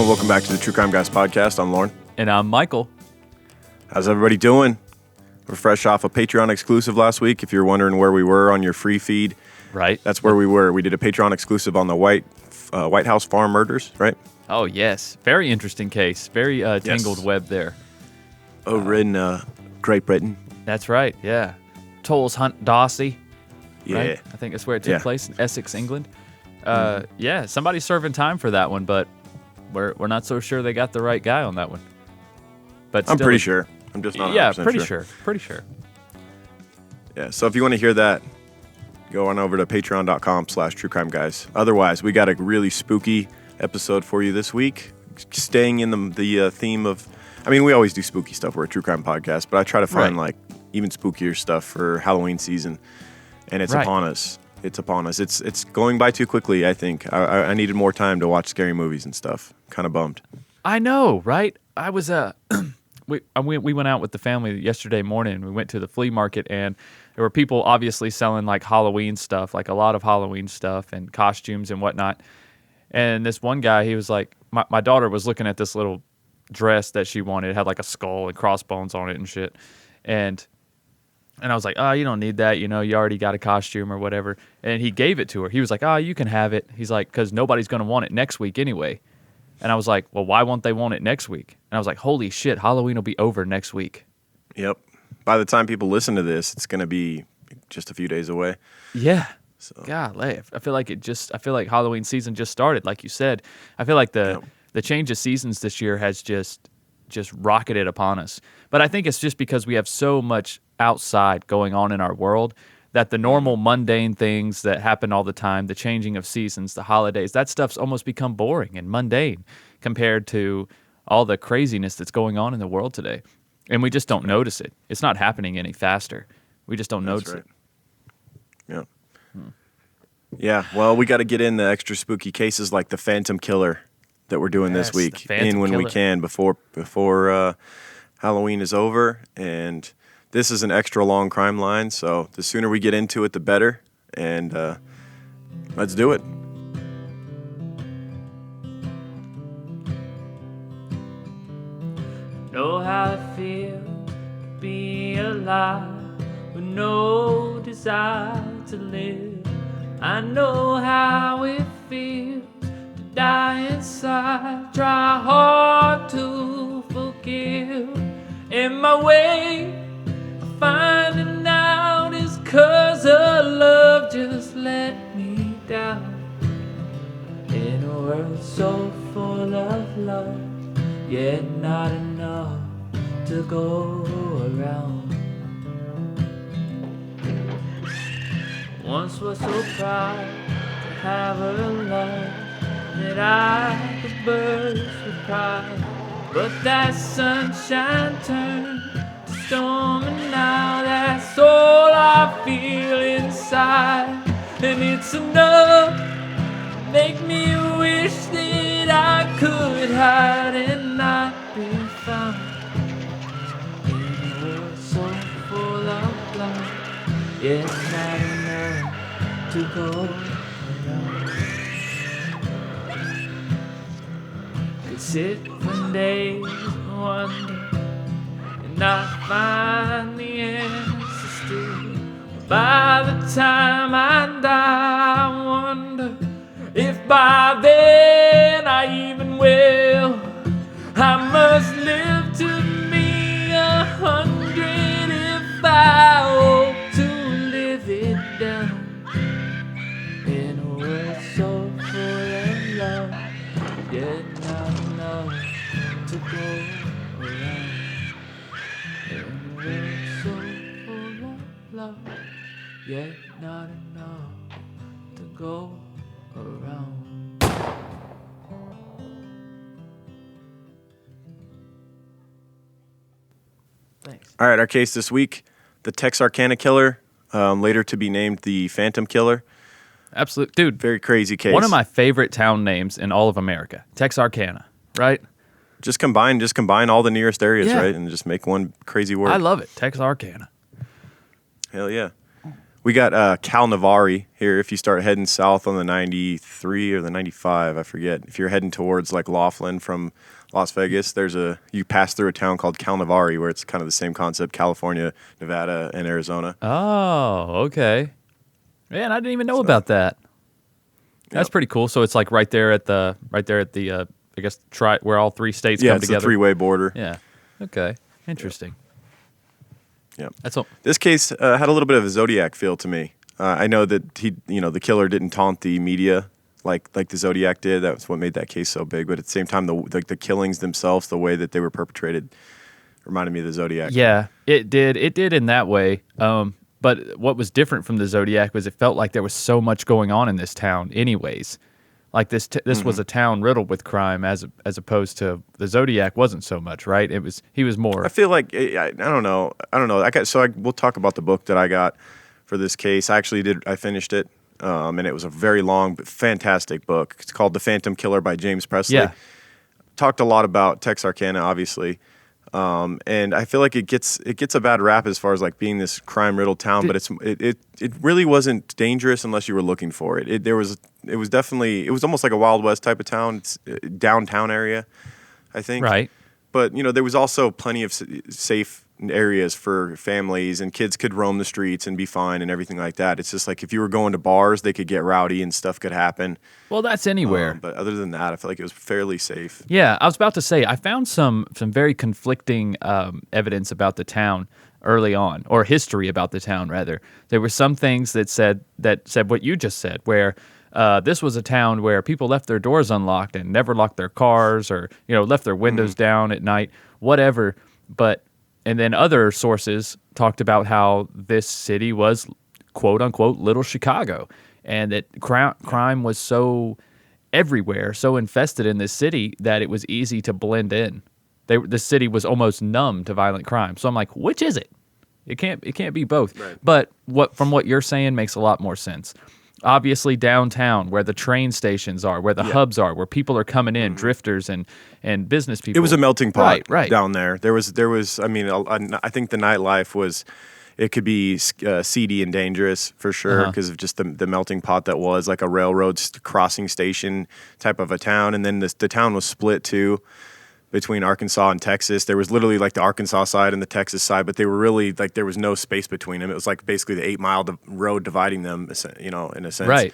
welcome back to the True Crime Guys podcast. I'm Lauren. And I'm Michael. How's everybody doing? We're fresh off a Patreon exclusive last week. If you're wondering where we were on your free feed, right? That's where we were. We did a Patreon exclusive on the White House farm murders, right? Oh, yes. Very interesting case. Very tangled web there. Over in Great Britain. That's right, yeah. Tolles Hunt Darcy. Yeah. Right? I think that's where it took place, in Essex, England. Yeah, somebody's serving time for that one, but we're not so sure they got the right guy on that one. But I'm pretty sure. I'm just not 100% pretty sure. Yeah, so if you want to hear that, go on over to patreon.com/truecrimeguys. Otherwise, we got a really spooky episode for you this week. Staying in the theme of, I mean, we always do spooky stuff. We're a true crime podcast, but I try to find like even spookier stuff for Halloween season, and it's upon us. It's upon us. It's going by too quickly, I think. I needed more time to watch scary movies and stuff. Kind of bummed. I know, right? I was we went out with the family yesterday morning. We went to the flea market, and there were people obviously selling like Halloween stuff, like a lot of Halloween stuff and costumes and whatnot. And this one guy, he was like, my daughter was looking at this little dress that she wanted. It had like a skull and crossbones on it and shit. And I was like, oh, you don't need that. You know, you already got a costume or whatever. And he gave it to her. He was like, oh, you can have it. He's like, because nobody's going to want it next week anyway. And I was like, well, why won't they want it next week? And I was like, holy shit, Halloween will be over next week. Yep. By the time people listen to this, it's going to be just a few days away. Yeah. So. Golly, I feel like Halloween season just started, like you said. I feel like the change of seasons this year has just rocketed upon us. But I think it's just because we have so much outside going on in our world that the normal mundane things that happen all the time, the changing of seasons, the holidays, that stuff's almost become boring and mundane compared to all the craziness that's going on in the world today. And we just don't notice it. It's not happening any faster. We just don't notice it. Yeah. Yeah, well, we got to get in the extra spooky cases like the Phantom Killer that we're doing this week we can before Halloween is over. And this is an extra long crime line, so the sooner we get into it, the better. And let's do it. Know how it feels to be alive with no desire to live. I know how it feels to die inside. Try hard to forgive. And my way of finding out is 'cause her love just let me down. In a world so full of love, yet not enough to go around. Once was so proud to have her love that I could burst with pride. But that sunshine turned to storm, and now that's all I feel inside. And it's enough to make me wish that I could hide and not be found. In a world so full of love, yet not enough to go around. Could sit for days and wonder and not find the answer still. By the time I die, I wonder if by then I even will. I must live to be 100 if I hope to live it down. In a world so full of love, yet not enough to go around. In a world so full of love, yet not enough to go around. Thanks. All right, our case this week, the Texarkana killer, later to be named the Phantom Killer. Absolute, dude. Very crazy case. One of my favorite town names in all of America, Texarkana, right? Just combine all the nearest areas, right? And just make one crazy word. I love it, Texarkana. Hell yeah. We got Cal Navari here. If you start heading south on the 93 or the 95, I forget. If you're heading towards like Laughlin from Las Vegas, you pass through a town called Cal Navari, where it's kind of the same concept: California, Nevada, and Arizona. Oh, okay. Man, I didn't even know about that. That's pretty cool. So it's like right there at the I guess where all three states come it's together. a three-way border. Yeah. Okay. Interesting. Yeah. That's all. This case had a little bit of a Zodiac feel to me. I know that the killer didn't taunt the media like the Zodiac did. That was what made that case so big. But at the same time, the killings themselves, the way that they were perpetrated, reminded me of the Zodiac. Yeah, it did. It did in that way. But what was different from the Zodiac was it felt like there was so much going on in this town anyways. Like this was a town riddled with crime as opposed to the Zodiac wasn't so much, right? He was more. I feel like I don't know. We'll talk about the book that I got for this case. I finished it, and it was a very long but fantastic book. It's called The Phantom Killer by James Presley. Yeah. Talked a lot about Texarkana, obviously. And I feel like it gets a bad rap as far as like being this crime riddled town, but it really wasn't dangerous unless you were looking for it. It was almost like a Wild West type of town. It's a downtown area, I think. Right. But there was also plenty of safe areas for families, and kids could roam the streets and be fine and everything like that. It's just like if you were going to bars, they could get rowdy and stuff could happen. Well, that's anywhere. But other than that, I feel like it was fairly safe. Yeah, I was about to say I found some very conflicting evidence about the town early on, or history about the town rather. There were some things that said what you just said, where this was a town where people left their doors unlocked and never locked their cars, or left their windows down at night, whatever. And then other sources talked about how this city was, quote unquote, Little Chicago, and that crime was so everywhere, so infested in this city that it was easy to blend in. The city was almost numb to violent crime. So I'm like, which is it? It can't be both. Right. But from what you're saying makes a lot more sense. Obviously downtown, where the train stations are, where the hubs are, where people are coming in, drifters and business people. It was a melting pot right. down there. There was. I mean, I think the nightlife was. It could be seedy and dangerous for sure because of just the melting pot that was like a railroad crossing station type of a town, and then the town was split too between Arkansas and Texas. There was literally like the Arkansas side and the Texas side, but they were really like there was no space between them. It was like basically the 8-mile road dividing them, in a sense. Right.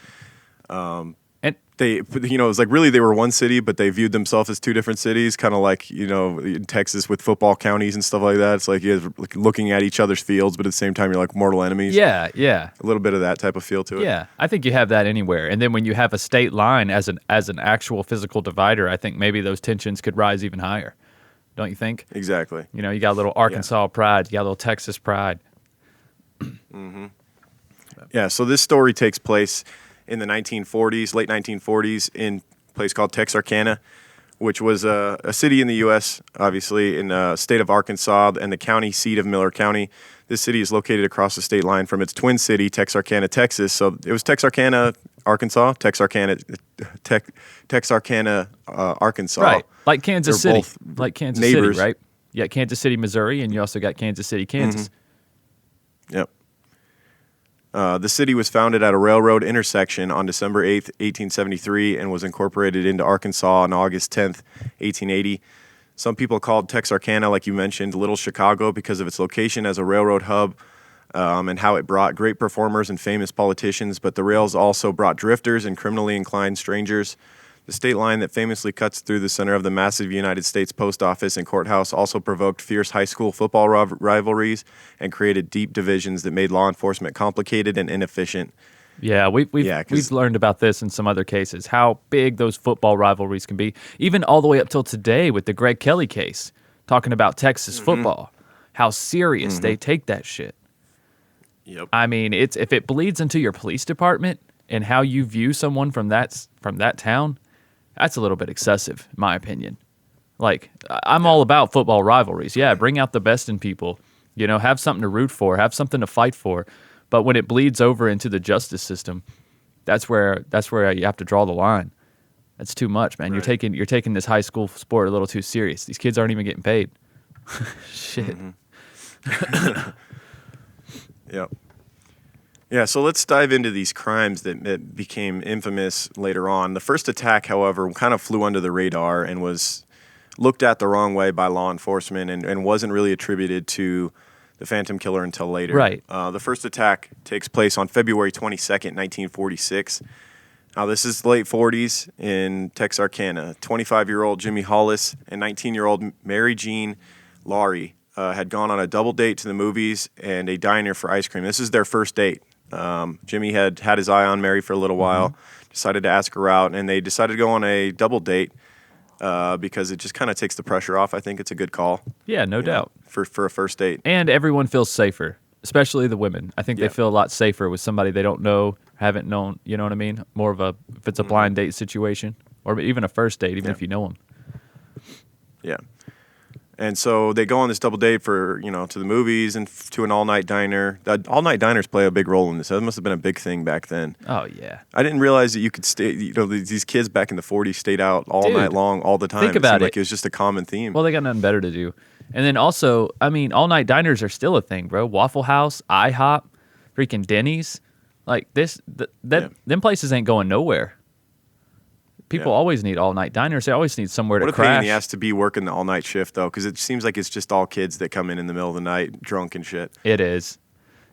And it was like really they were one city, but they viewed themselves as two different cities, kind of like, in Texas with football counties and stuff like that. It's like you're looking at each other's fields, but at the same time you're like mortal enemies. Yeah, yeah. A little bit of that type of feel to it. Yeah, I think you have that anywhere. And then when you have a state line as an actual physical divider, I think maybe those tensions could rise even higher. Don't you think? Exactly. You got a little Arkansas pride, you got a little Texas pride. Yeah, so this story takes place in the 1940s, late 1940s, in a place called Texarkana, which was a city in the U.S., obviously, in the state of Arkansas and the county seat of Miller County. This city is located across the state line from its twin city, Texarkana, Texas. So it was Texarkana, Arkansas, Texarkana, Arkansas. Right, like Kansas They're City. both Like Kansas neighbors. City, right? You got Kansas City, Missouri, and you also got Kansas City, Kansas. Yep. The city was founded at a railroad intersection on December 8th, 1873, and was incorporated into Arkansas on August 10th, 1880. Some people called Texarkana, like you mentioned, Little Chicago because of its location as a railroad hub and how it brought great performers and famous politicians, but the rails also brought drifters and criminally inclined strangers. The state line that famously cuts through the center of the massive United States Post Office and courthouse also provoked fierce high school football rivalries and created deep divisions that made law enforcement complicated and inefficient. Yeah, we've learned about this in some other cases, how big those football rivalries can be, even all the way up till today with the Greg Kelly case, talking about Texas football, how serious they take that shit. Yep. I mean, if it bleeds into your police department and how you view someone from that town, that's a little bit excessive, in my opinion. Like, I'm all about football rivalries. Yeah, bring out the best in people. Have something to root for, have something to fight for. But when it bleeds over into the justice system, that's where you have to draw the line. That's too much, man. Right. You're taking this high school sport a little too serious. These kids aren't even getting paid. Shit. Yep. Yeah, so let's dive into these crimes that became infamous later on. The first attack, however, kind of flew under the radar and was looked at the wrong way by law enforcement and wasn't really attributed to the Phantom Killer until later. Right. The first attack takes place on February 22nd, 1946. Now, this is the late 40s in Texarkana. 25-year-old Jimmy Hollis and 19-year-old Mary Jean Laurie had gone on a double date to the movies and a diner for ice cream. This is their first date. Jimmy had his eye on Mary for a little while, decided to ask her out, and they decided to go on a double date because it just kind of takes the pressure off. I think it's a good call. Yeah, no doubt. For a first date. And everyone feels safer, especially the women. I think Yeah. they feel a lot safer with somebody they don't know, haven't known, you know what I mean? More of a, if it's a blind date situation, or even a first date, even if you know them. Yeah. And so they go on this double date for, to the movies and to an all-night diner. All-night diners play a big role in this. That must have been a big thing back then. Oh, yeah. I didn't realize that you could stay, these kids back in the 40s stayed out all Dude, night long, all the time. think about seemed it. like it was just a common theme. Well, they got nothing better to do. And then also, I mean, all-night diners are still a thing, bro. Waffle House, IHOP, freaking Denny's. Like, them places ain't going nowhere. People always need all-night diners. They always need somewhere What to a pain in crash. the ass to be working the all-night shift, though, because it seems like it's just all kids that come in the middle of the night drunk and shit. It is.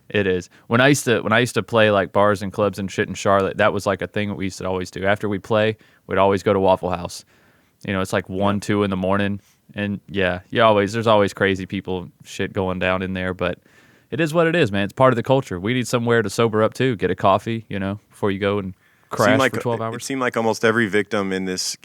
It is. When I used to play like bars and clubs and shit in Charlotte, that was like a thing that we used to always do. After we play, we'd always go to Waffle House. It's like 1, 2 in the morning, and there's always crazy people shit going down in there, but it is what it is, man. It's part of the culture. We need somewhere to sober up too, get a coffee, before you go and crash for 12 hours. It seemed like almost every victim in this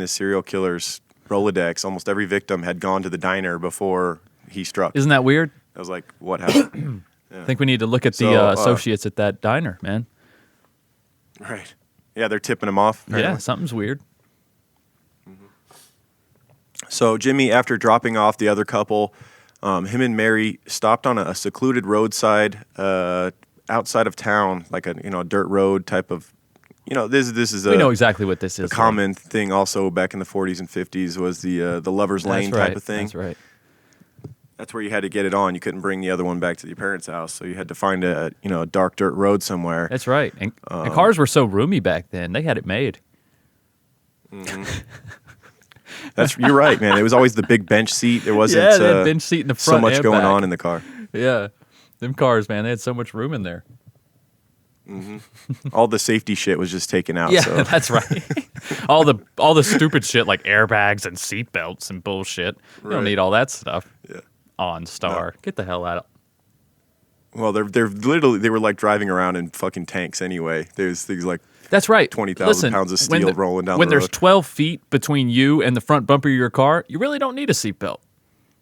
serial killer's Rolodex, almost every victim had gone to the diner before he struck. Isn't that weird? I was like, what happened? I think we need to look at the associates at that diner, man. Right. Yeah, they're tipping him off. Apparently. Yeah, something's weird. So Jimmy, after dropping off the other couple, him and Mary stopped on a secluded roadside outside of town, like a dirt road type of. This is We know exactly what this is. a common thing. Also, back in the 40s and 50s, was the lovers' lane type of thing. That's right. That's where you had to get it on. You couldn't bring the other one back to your parents' house, so you had to find a dark dirt road somewhere. That's right. And cars were so roomy back then; they had it made. You're right, man. It was always the big bench seat. There wasn't Yeah, they had bench seat in the front so much and going back. on in the car. Yeah, them cars, man, they had so much room in there. All the safety shit was just taken out. Yeah, So. that's right. all the stupid shit like airbags and seat belts and bullshit. You don't Right. need all that stuff. Yeah. On Star, get the hell out. Well, they were like driving around in fucking tanks anyway. There's things like That's right. 20,000 Listen, pounds of when steel rolling down when the there's road. 12 feet between you and the front bumper of your car, you really don't need a seatbelt.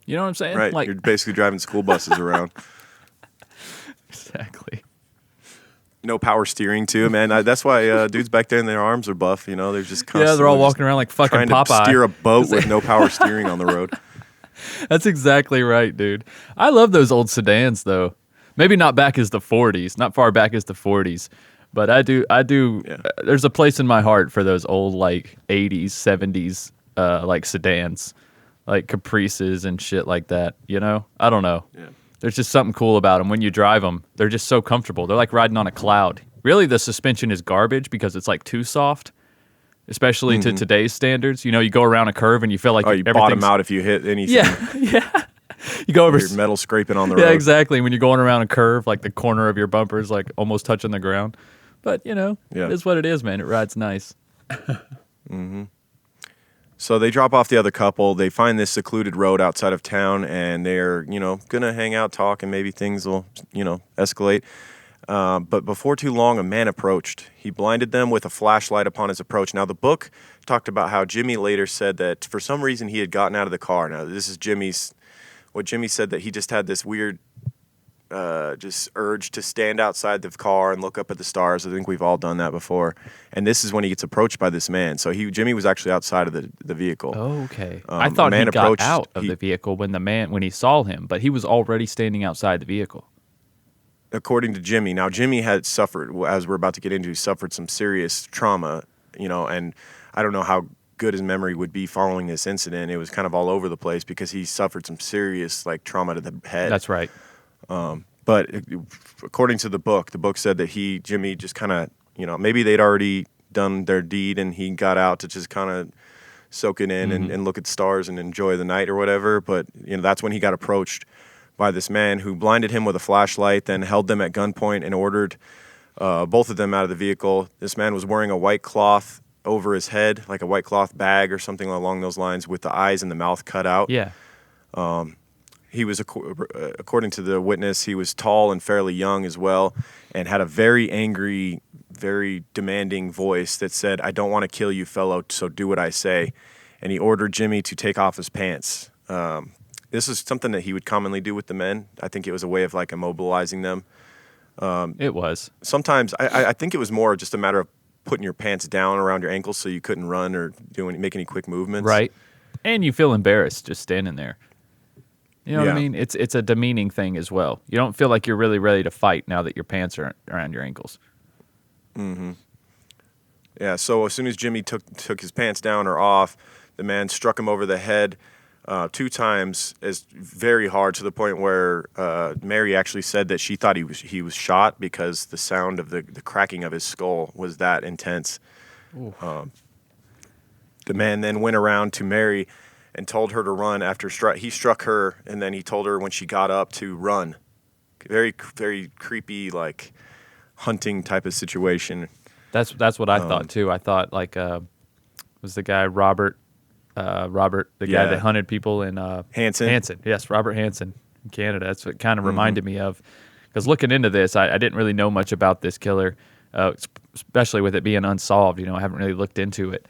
You know what I'm saying? right. Like, You're basically driving school buses around. exactly. No power steering too, man. That's why dudes back then, their arms are buff. They're just constantly Yeah, they're all just walking around like fucking trying Popeye. to steer a boat with no power steering on the road. That's exactly right, dude. I love those old sedans, though. Maybe not back as the 40s, not far back as the 40s, but I do. Yeah. There's a place in my heart for those old like 80s, 70s, like sedans, like Caprices and shit like that. I don't know. Yeah. There's just something cool about them when you drive them. They're just so comfortable. They're like riding on a cloud. Really, the suspension is garbage because it's like too soft. Especially to today's standards. You go around a curve and you feel like You bottom out if you hit anything. Yeah. You go over. Your metal scraping on the Yeah, road. exactly. When you're going around a curve, like the corner of your bumper is like almost touching the ground. But, Yeah. it is what it is, man. It rides nice. So they drop off the other couple. They find this secluded road outside of town, and they're, gonna hang out, talk, and maybe things will, escalate. But before too long, a man approached. He blinded them with a flashlight upon his approach. Now, the book talked about how Jimmy later said that for some reason he had gotten out of the car. Now, this is what Jimmy said, that he just had this weird just urge to stand outside the car and look up at the stars. I think we've all done that before. And this is when he gets approached by this man. So Jimmy was actually outside of the vehicle. Oh, okay. A I thought he man got approached- out of the vehicle when he saw him, but he was already standing outside the vehicle. According to Jimmy. Now, Jimmy had suffered, as we're about to get into, suffered some serious trauma, and I don't know how good his memory would be following this incident. It was kind of all over the place because he suffered some serious, trauma to the head. That's right. But according to the book said that Jimmy just kind of, maybe they'd already done their deed and he got out to just kind of soak it in and look at stars and enjoy the night or whatever. But, that's when he got approached by this man who blinded him with a flashlight, then held them at gunpoint and ordered both of them out of the vehicle. This man was wearing a white cloth over his head, like a white cloth bag or something along those lines, with the eyes and the mouth cut out. Yeah. He was, according to the witness, he was tall and fairly young as well, and had a very angry, very demanding voice that said, "I don't want to kill you, fellow, so do what I say." And he ordered Jimmy to take off his pants. This is something that he would commonly do with the men. I think it was a way of like immobilizing them. It was. Sometimes I think it was more just a matter of putting your pants down around your ankles so you couldn't run or make any quick movements. Right. And you feel embarrassed just standing there. You know what I Yeah. mean? It's a demeaning thing as well. You don't feel like you're really ready to fight now that your pants are around your ankles. Mm-hmm. Yeah, so as soon as Jimmy took his pants down or off, the man struck him over the head 2 times, as very hard, to the point where Mary actually said that she thought he was shot because the sound of the cracking of his skull was that intense. The man then went around to Mary and told her to run after he struck her, and then he told her when she got up to run. Very, very creepy, like hunting type of situation. That's what I thought too. I thought like was the guy Robert, the guy that hunted people in Hansen. Hansen, yes, Robert Hansen in Canada. That's what it kind of reminded me of. Because looking into this, I didn't really know much about this killer, especially with it being unsolved. I haven't really looked into it.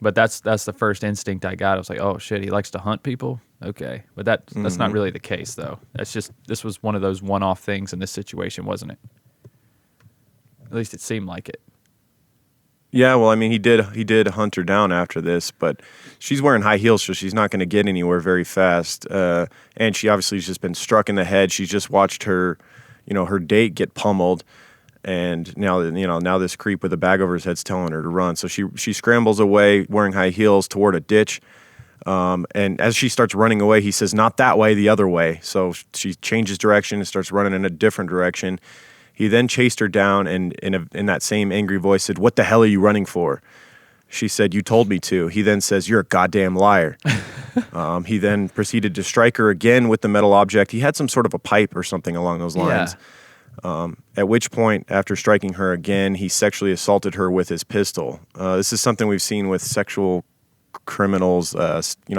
But that's the first instinct I got. I was like, oh shit, he likes to hunt people. Okay, but that's not really the case though. This was one of those one-off things in this situation, wasn't it? At least it seemed like it. Yeah, well, I mean, he did hunt her down after this, but she's wearing high heels, so she's not going to get anywhere very fast. And she obviously has just been struck in the head. She's just watched her date get pummeled, and now this creep with a bag over his head's telling her to run. So she scrambles away wearing high heels toward a ditch. And as she starts running away, he says, "Not that way, the other way." So she changes direction and starts running in a different direction. He then chased her down and in that same angry voice said, "What the hell are you running for?" She said, "You told me to." He then says, "You're a goddamn liar." He then proceeded to strike her again with the metal object. He had some sort of a pipe or something along those lines. At which point, after striking her again, he sexually assaulted her with his pistol. This is something we've seen with sexual criminals.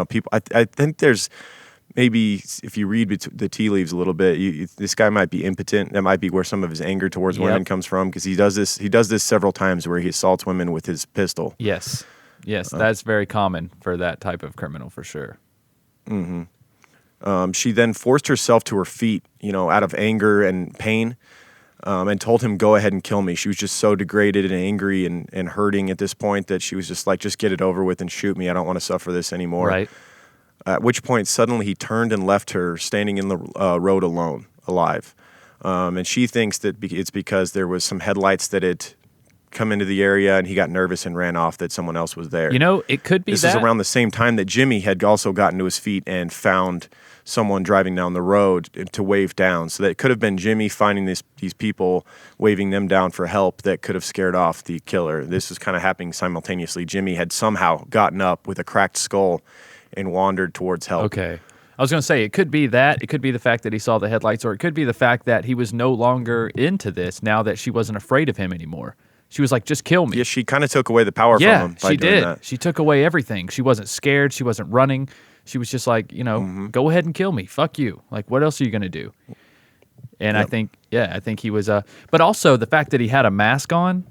People. I think there's maybe, if you read the tea leaves a little bit, this guy might be impotent. That might be where some of his anger towards women comes from, because he does this several times where he assaults women with his pistol. Yes, that's very common for that type of criminal for sure. Mm-hmm. She then forced herself to her feet, out of anger and pain, and told him, "Go ahead and kill me." She was just so degraded and angry and hurting at this point that she was just like, "Just get it over with and shoot me. I don't want to suffer this anymore." Right. At which point, suddenly he turned and left her standing in the road alone, alive. And she thinks that it's because there was some headlights that had come into the area and he got nervous and ran off, that someone else was there. It could be This that. is around the same time that Jimmy had also gotten to his feet and found someone driving down the road to wave down. So that it could have been Jimmy finding these people, waving them down for help, that could have scared off the killer. This was kind of happening simultaneously. Jimmy had somehow gotten up with a cracked skull and wandered towards help. Okay. I was going to say, it could be that. It could be the fact that he saw the headlights, or it could be the fact that he was no longer into this now that she wasn't afraid of him anymore. She was like, "Just kill me." Yeah, she kind of took away the power from him by she doing did. that. She took away everything. She wasn't scared. She wasn't running. She was just like, go ahead and kill me. Fuck you. Like, what else are you going to do? And Yep. I think he was, but also the fact that he had a mask on.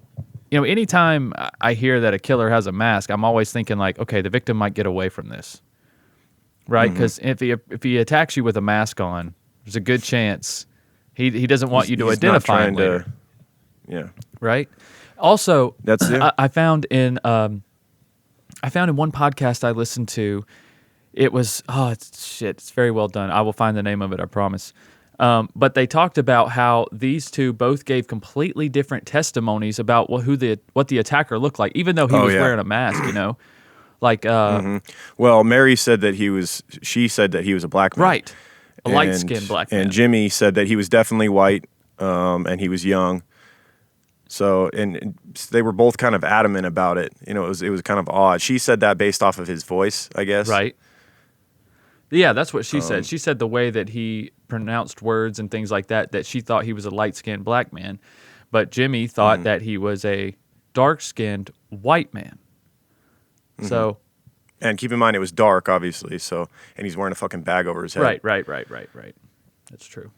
Anytime I hear that a killer has a mask, I'm always thinking like, okay, the victim might get away from this. Right? Because if he attacks you with a mask on, there's a good chance he doesn't want you to He's identify him not trying later. Yeah. Right? Also, That's it. I found in one podcast I listened to, it was it's very well done. I will find the name of it, I promise. But they talked about how these two both gave completely different testimonies about what the attacker looked like, even though he was wearing a mask. Like Well, Mary said that she said that he was a black man. right. A light-skinned black man. And Jimmy said that he was definitely white, and he was young. So, and they were both kind of adamant about it. You know, it was kind of odd. She said that based off of his voice, I guess. Right. Yeah, that's what she said. She said the way that he pronounced words and things like that, that she thought he was a light-skinned black man. But Jimmy thought that he was a dark-skinned white man. So... And keep in mind, it was dark, obviously. So, and he's wearing a fucking bag over his head. Right. That's true.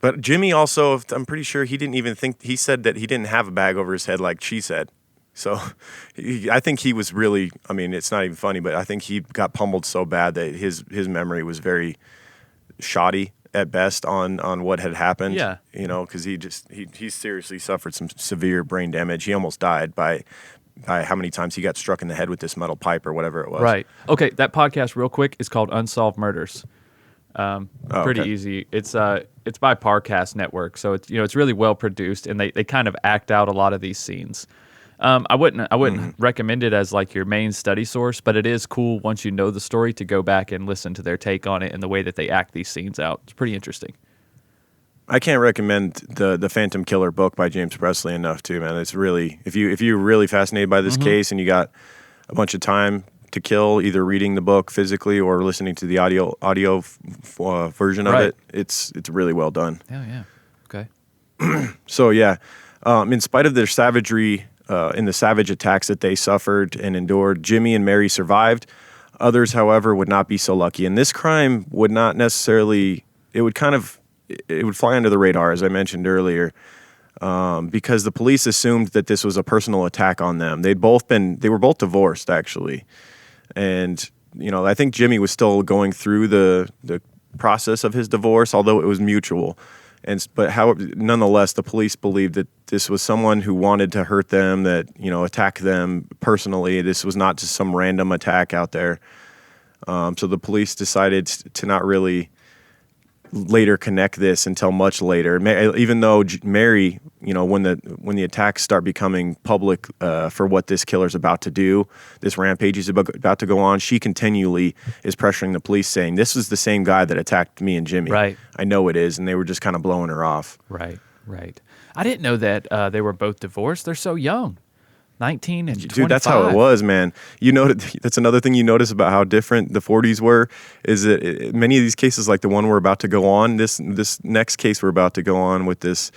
But Jimmy also, I'm pretty sure he didn't even think, he said that he didn't have a bag over his head like she said. So I think he was really, I mean, it's not even funny, but I think he got pummeled so bad that his memory was very shoddy at best on what had happened. Yeah. You know, because he seriously suffered some severe brain damage. He almost died by how many times he got struck in the head with this metal pipe or whatever it was. Right. Okay, that podcast, real quick, is called Unsolved Murders. Pretty okay. easy. It's by Parcast Network, so it's really well produced, and they kind of act out a lot of these scenes. I wouldn't recommend it as like your main study source, but it is cool once you know the story to go back and listen to their take on it and the way that they act these scenes out. It's pretty interesting. I can't recommend the Phantom Killer book by James Presley enough too, man. It's really, if you're really fascinated by this case and you got a bunch of time to kill, either reading the book physically or listening to the audio version of it, it's really well done. Yeah. Okay. So yeah, in spite of their savagery in the savage attacks that they suffered and endured, Jimmy and Mary survived. Others, however, would not be so lucky, and this crime would not necessarily. It would fly under the radar, as I mentioned earlier, because the police assumed that this was a personal attack on them. They were both divorced, actually. And, I think Jimmy was still going through the process of his divorce, although it was mutual. But nonetheless, the police believed that this was someone who wanted to hurt them, that, attack them personally. This was not just some random attack out there. So the police decided to not really later connect this until much later. Even though Mary, when the attacks start becoming public for what this killer's about to do, this rampage is about to go on, she continually is pressuring the police, saying, "This is the same guy that attacked me and Jimmy. Right. I know it is," and they were just kind of blowing her off. Right. I didn't know that they were both divorced. They're so young. 19 and 25. Dude, that's how it was, man. That's another thing you notice about how different the 40s were, is that many of these cases, like the one we're about to go on, this next case we're about to go on with this,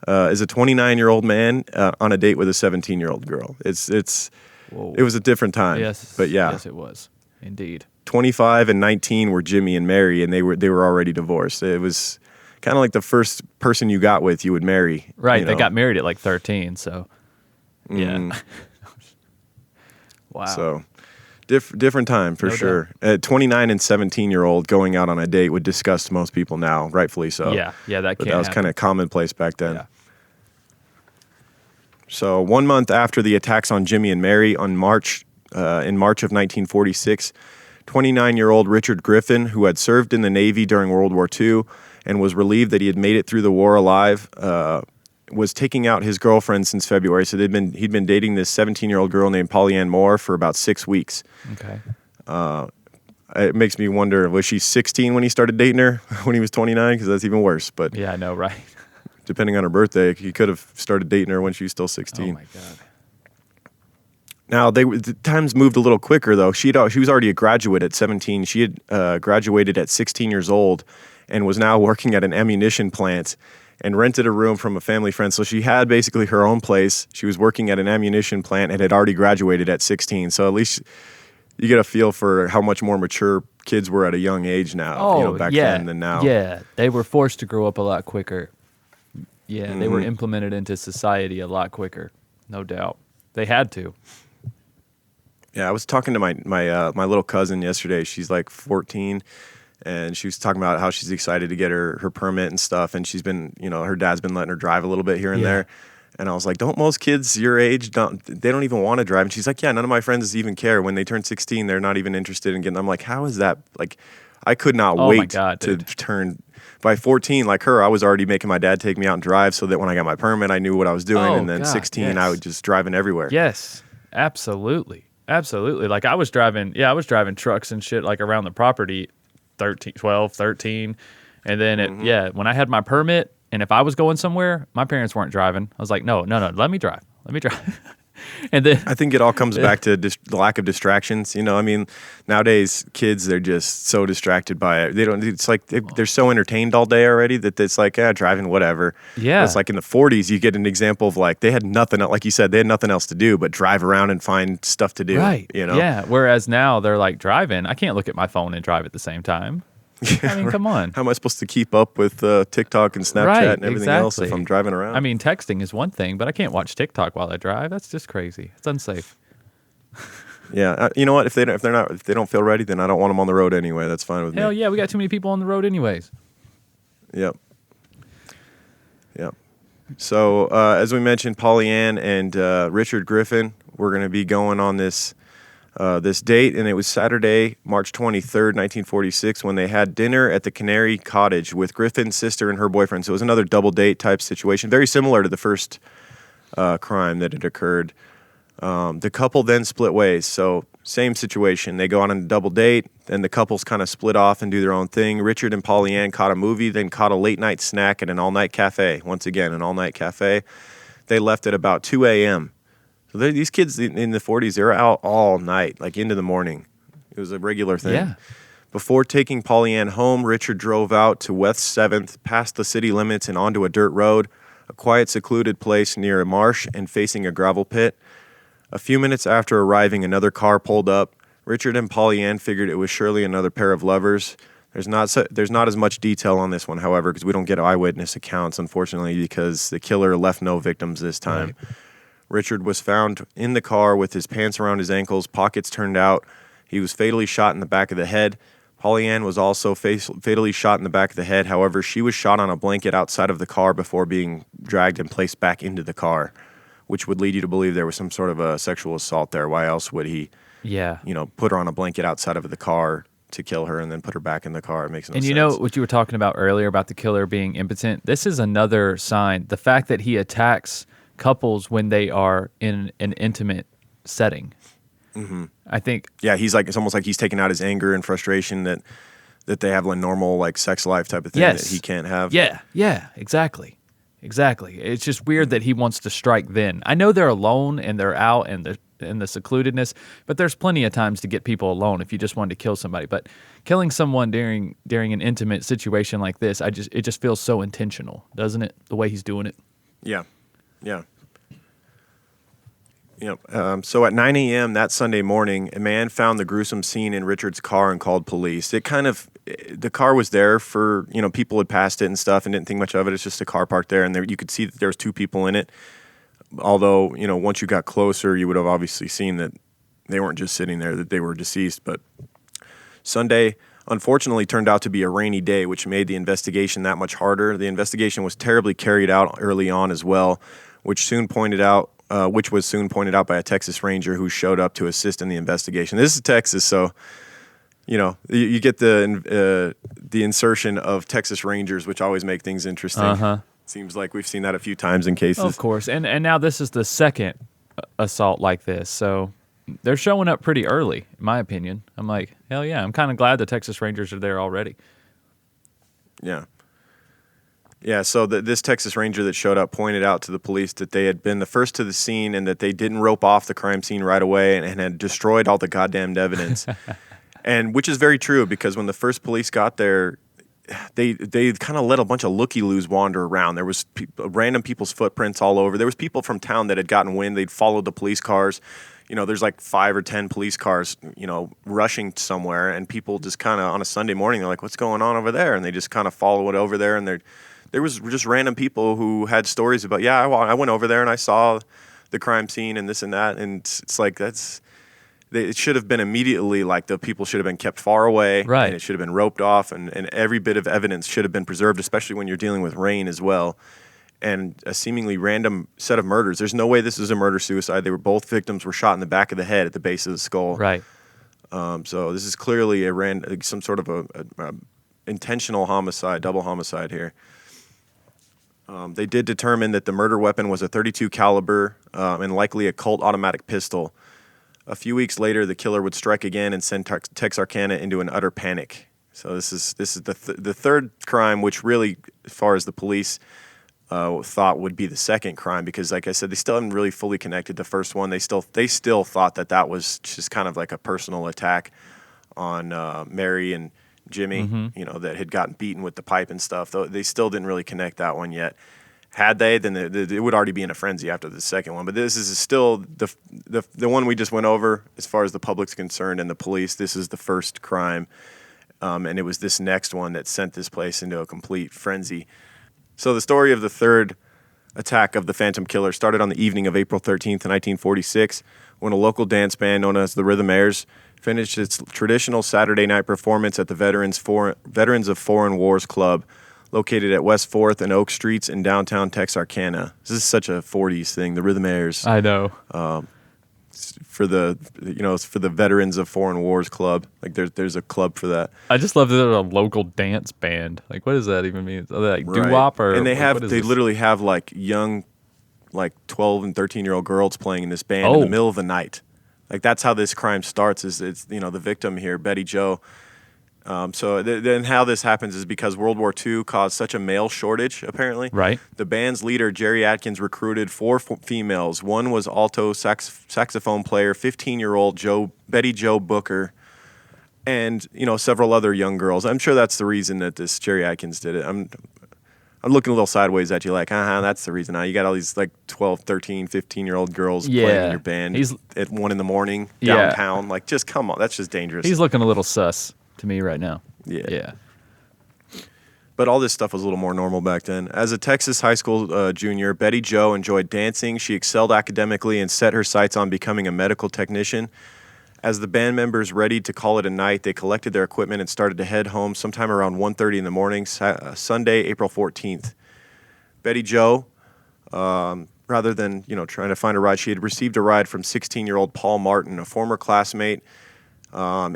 is a 29-year-old man on a date with a 17-year-old girl. It was a different time. Yes, but yeah. Yes, it was. Indeed. 25 and 19 were Jimmy and Mary, and they were already divorced. It was kind of like the first person you got with, you would marry. Right, they got married at like 13, so... Yeah. Wow. So, different time for sure. A 29 and 17-year-old going out on a date would disgust most people now, rightfully so. Yeah, that but can't that was happen. kind of commonplace back then. Yeah. So 1 month after the attacks on Jimmy and Mary, in March of 1946, 29-year-old Richard Griffin, who had served in the Navy during World War II and was relieved that he had made it through the war alive, was taking out his girlfriend since February. So he'd been dating this 17-year-old girl named Pollyann Moore for about 6 weeks. Okay. It makes me wonder, was she 16 when he started dating her when he was 29? Because that's even worse. But yeah, I know, right? Depending on her birthday, he could have started dating her when she was still 16. Oh my God. Now, the times moved a little quicker, though. She was already a graduate at 17. She had graduated at 16 years old and was now working at an ammunition plant and rented a room from a family friend. So she had basically her own place. She was working at an ammunition plant and had already graduated at 16. So at least you get a feel for how much more mature kids were at a young age now, back then than now. Yeah, they were forced to grow up a lot quicker. Yeah, they were implemented into society a lot quicker, no doubt. They had to. Yeah, I was talking to my little cousin yesterday. She's like 14. And she was talking about how she's excited to get her permit and stuff. And she's been, her dad's been letting her drive a little bit here and there. And I was like, don't most kids your age, they don't even want to drive? And she's like, yeah, none of my friends even care. When they turn 16, they're not even interested in getting. I'm like, how is that? Like, I could not wait to turn. By 14, like her, I was already making my dad take me out and drive so that when I got my permit, I knew what I was doing. And then 16, I was just driving everywhere. Yes, absolutely. Absolutely. Like I was driving trucks and shit like around the property. 13. And then, when I had my permit, and if I was going somewhere, my parents weren't driving. I was like, no, let me drive. Let me drive. And then I think it all comes back to the lack of distractions. I mean, nowadays kids, they're just so distracted by it. They don't. It's like they're so entertained all day already that it's like, driving, whatever. Yeah. It's like in the 40s, you get an example of like they had nothing, like you said, they had nothing else to do but drive around and find stuff to do. right. You know. Yeah. Whereas now they're like driving. I can't look at my phone and drive at the same time. I mean, come on. How am I supposed to keep up with TikTok and Snapchat Right, and everything else if exactly. I'm driving around? I mean, texting is one thing, but I can't watch TikTok while I drive. That's just crazy. It's unsafe. yeah. You know what? If they don't feel ready, then I don't want them on the road anyway. That's fine with Hell me. yeah, we got too many people on the road anyways. Yep. So as we mentioned, Polly Ann and Richard Griffin were going to be going on this date, and it was Saturday, March 23rd, 1946, when they had dinner at the Canary Cottage with Griffin's sister and her boyfriend. So it was another double date type situation, very similar to the first crime that had occurred. The couple then split ways. So same situation. They go on a double date, and the couples kind of split off and do their own thing. Richard and Polly Ann caught a movie, then caught a late night snack at an all-night cafe. Once again, an all-night cafe. They left at about 2 a.m. So these kids in the 40s, they were out all night, like into the morning. It was a regular thing. Yeah. Before taking Polly Ann home, Richard drove out to West 7th, past the city limits and onto a dirt road, a quiet, secluded place near a marsh and facing a gravel pit. A few minutes after arriving, another car pulled up. Richard and Polly Ann figured it was surely another pair of lovers. There's not as much detail on this one, however, because we don't get eyewitness accounts, unfortunately, because the killer left no victims this time. Right. Richard was found in the car with his pants around his ankles, pockets turned out. He was fatally shot in the back of the head. Polly Ann was also fatally shot in the back of the head. However, she was shot on a blanket outside of the car before being dragged and placed back into the car, which would lead you to believe there was some sort of a sexual assault there. Why else would he, put her on a blanket outside of the car to kill her and then put her back in the car? It makes no sense. And you know what you were talking about earlier about the killer being impotent? This is another sign. The fact that he attacks couples when they are in an intimate setting. Mm-hmm. I think. Yeah, it's almost like he's taking out his anger and frustration that they have a normal like sex life type of thing that he can't have. Yeah, exactly. It's just weird that he wants to strike then. I know they're alone and they're out in the secludedness, but there's plenty of times to get people alone if you just wanted to kill somebody. But killing someone during an intimate situation like this, it just feels so intentional, doesn't it? The way he's doing it. Yeah. So at 9 a.m. that Sunday morning, a man found the gruesome scene in Richard's car and called police. The car was there for, people had passed it and stuff and didn't think much of it. It's just a car parked there, and you could see that there was two people in it. Although, once you got closer, you would have obviously seen that they weren't just sitting there, that they were deceased. But Sunday, unfortunately, turned out to be a rainy day, which made the investigation that much harder. The investigation was terribly carried out early on as well, which was soon pointed out by a Texas Ranger who showed up to assist in the investigation. This is Texas, so you get the insertion of Texas Rangers, which always make things interesting. Uh-huh. Seems like we've seen that a few times in cases. Of course, and now this is the second assault like this, so they're showing up pretty early, in my opinion. I'm like, hell yeah, I'm kind of glad the Texas Rangers are there already. Yeah. Yeah, so this Texas Ranger that showed up pointed out to the police that they had been the first to the scene and that they didn't rope off the crime scene right away and had destroyed all the goddamned evidence. And which is very true, because when the first police got there, they kind of let a bunch of looky-loos wander around. There was random people's footprints all over. There was people from town that had gotten wind. They'd followed the police cars. There's like 5 or 10 police cars, rushing somewhere, and people just kind of on a Sunday morning, they're like, what's going on over there? And they just kind of follow it over there, and there was just random people who had stories about, I went over there and I saw the crime scene and this and that. And it's like, it should have been immediately like the people should have been kept far away. Right. And it should have been roped off, and every bit of evidence should have been preserved, especially when you're dealing with rain as well. And a seemingly random set of murders. There's no way this is a murder-suicide. Both victims were shot in the back of the head at the base of the skull. Right. So this is clearly some sort of a intentional homicide, double homicide here. They did determine that the murder weapon was a .32 caliber and likely a Colt automatic pistol. A few weeks later, the killer would strike again and send Texarkana into an utter panic. So this is the third crime, which really, as far as the police thought would be the second crime, because like I said, they still haven't really fully connected the first one. They still thought that was just kind of like a personal attack on Mary and Jimmy, that had gotten beaten with the pipe and stuff. Though they still didn't really connect that one yet. Had they, then it would already be in a frenzy after the second one. But this is still the one we just went over as far as the public's concerned and the police. This is the first crime, and it was this next one that sent this place into a complete frenzy. So the story of the third attack of the Phantom Killer started on the evening of April 13th, 1946, when a local dance band known as the Rhythmaires finished its traditional Saturday night performance at the Veterans of Foreign Wars Club, located at West 4th and Oak Streets in downtown Texarkana. This is such a 40s thing, the Rhythmaires. I know. For the Veterans of Foreign Wars Club. Like there's a club for that. I just love that they're a local dance band. Like, what does that even mean? Are they like doo-wop or? And they this? literally have like young, like 12 and 13-year-old girls playing in this band in the middle of the night. Like that's how this crime starts. It's the victim here, Betty Jo. So then how this happens is because World War II caused such a male shortage, apparently. Right. The band's leader, Jerry Atkins, recruited 4 females. One was alto saxophone player, 15-year-old Betty Jo Booker, and several other young girls. I'm sure that's the reason that this Jerry Atkins did it. I'm looking a little sideways at you like, that's the reason. Now you got all these like 12, 13, 15-year-old girls playing in your band at 1 a.m. downtown. Like, just come on. That's just dangerous. He's looking a little sus to me right now. Yeah. But all this stuff was a little more normal back then. As a Texas high school junior, Betty Jo enjoyed dancing. She excelled academically and set her sights on becoming a medical technician. As the band members readied to call it a night, they collected their equipment and started to head home sometime around 1:30 in the morning, Sunday, April 14th. Betty Jo, rather than trying to find a ride, she had received a ride from 16-year-old Paul Martin, a former classmate.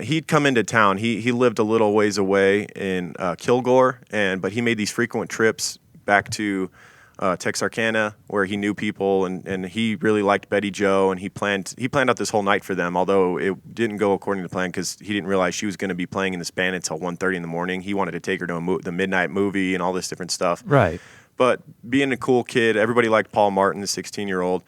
He'd come into town. He lived a little ways away in Kilgore, but he made these frequent trips back to Texarkana, where he knew people, and he really liked Betty Jo, and he planned out this whole night for them. Although it didn't go according to plan, because he didn't realize she was going to be playing in this band until 1:30 in the morning. He wanted to take her to the midnight movie and all this different stuff. Right. But being a cool kid, everybody liked Paul Martin, the 16-year-old.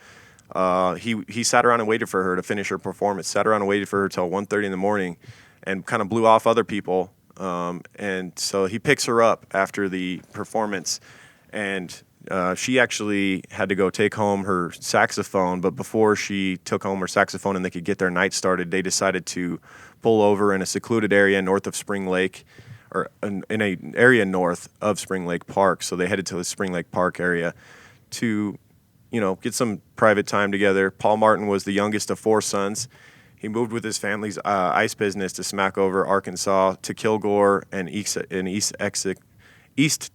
He sat around and waited for her to finish her performance. Sat around and waited for her till 1:30 in the morning, and kind of blew off other people. And so he picks her up after the performance, and she actually had to go take home her saxophone. But before she took home her saxophone and they could get their night started, they decided to pull over in a secluded area north of Spring Lake, or in an area north of Spring Lake Park. So they headed to the Spring Lake Park area to get some private time together. Paul Martin was the youngest of 4 sons. He moved with his family's ice business to Smackover, Arkansas, to Kilgore and East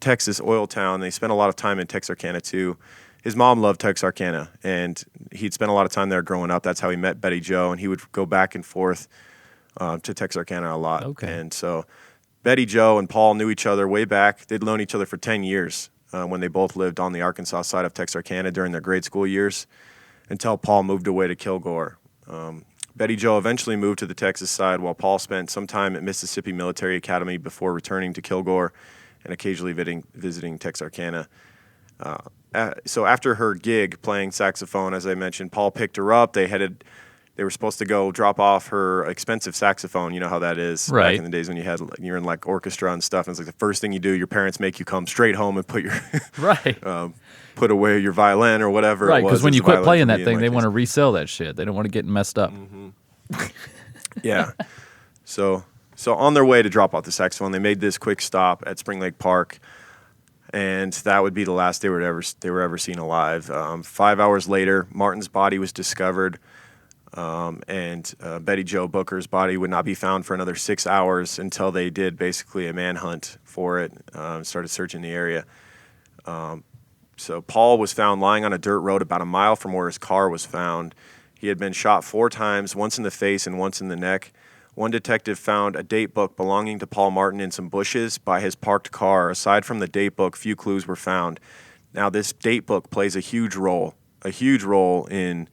Texas oil town. They spent a lot of time in Texarkana too. His mom loved Texarkana, and he'd spent a lot of time there growing up. That's how he met Betty Jo, and he would go back and forth to Texarkana a lot. Okay. And so Betty Jo and Paul knew each other way back. They'd known each other for 10 years. When they both lived on the Arkansas side of Texarkana during their grade school years, until Paul moved away to Kilgore. Betty Jo eventually moved to the Texas side, while Paul spent some time at Mississippi Military Academy before returning to Kilgore and occasionally visiting Texarkana. So after her gig playing saxophone, as I mentioned, Paul picked her up. They were supposed to go drop off her expensive saxophone. You know how that is right. Back in the days when you're in like orchestra and stuff. And it's like the first thing you do, your parents make you come straight home and put your right, put away your violin or whatever. Right, because when you quit playing that thing, they want to to resell that shit. They don't want to get messed up. Mm-hmm. Yeah. So on their way to drop off the saxophone, they made this quick stop at Spring Lake Park. And that would be the last they were ever seen alive. 5 hours later, Martin's body was discovered. And Betty Jo Booker's body would not be found for another 6 hours until they did basically a manhunt for it, started searching the area. So Paul was found lying on a dirt road about a mile from where his car was found. He had been shot 4 times, once in the face and once in the neck. One detective found a date book belonging to Paul Martin in some bushes by his parked car. Aside from the date book, few clues were found. Now, this date book plays a huge role in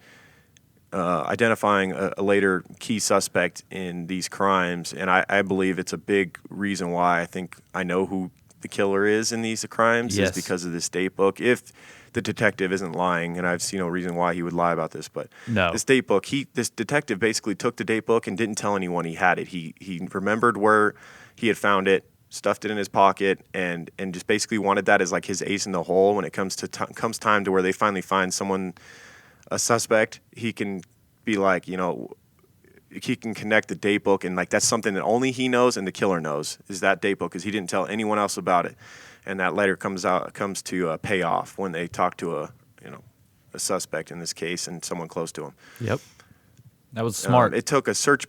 identifying a later key suspect in these crimes, and I believe it's a big reason why I think I know who the killer is in these crimes Yes. is because of this date book. If the detective isn't lying, and I've seen no reason why he would lie about this, but No. this date book, this detective basically took the date book and didn't tell anyone he had it. He remembered where he had found it, stuffed it in his pocket, and just basically wanted that as like his ace in the hole when it comes to comes time to where they finally find someone, a suspect. He can be like, he can connect the date book, and like that's something that only he knows and the killer knows is that date book, because he didn't tell anyone else about it. And that later comes to pay off when they talk to a suspect in this case and someone close to him. Yep. That was smart. It took a search.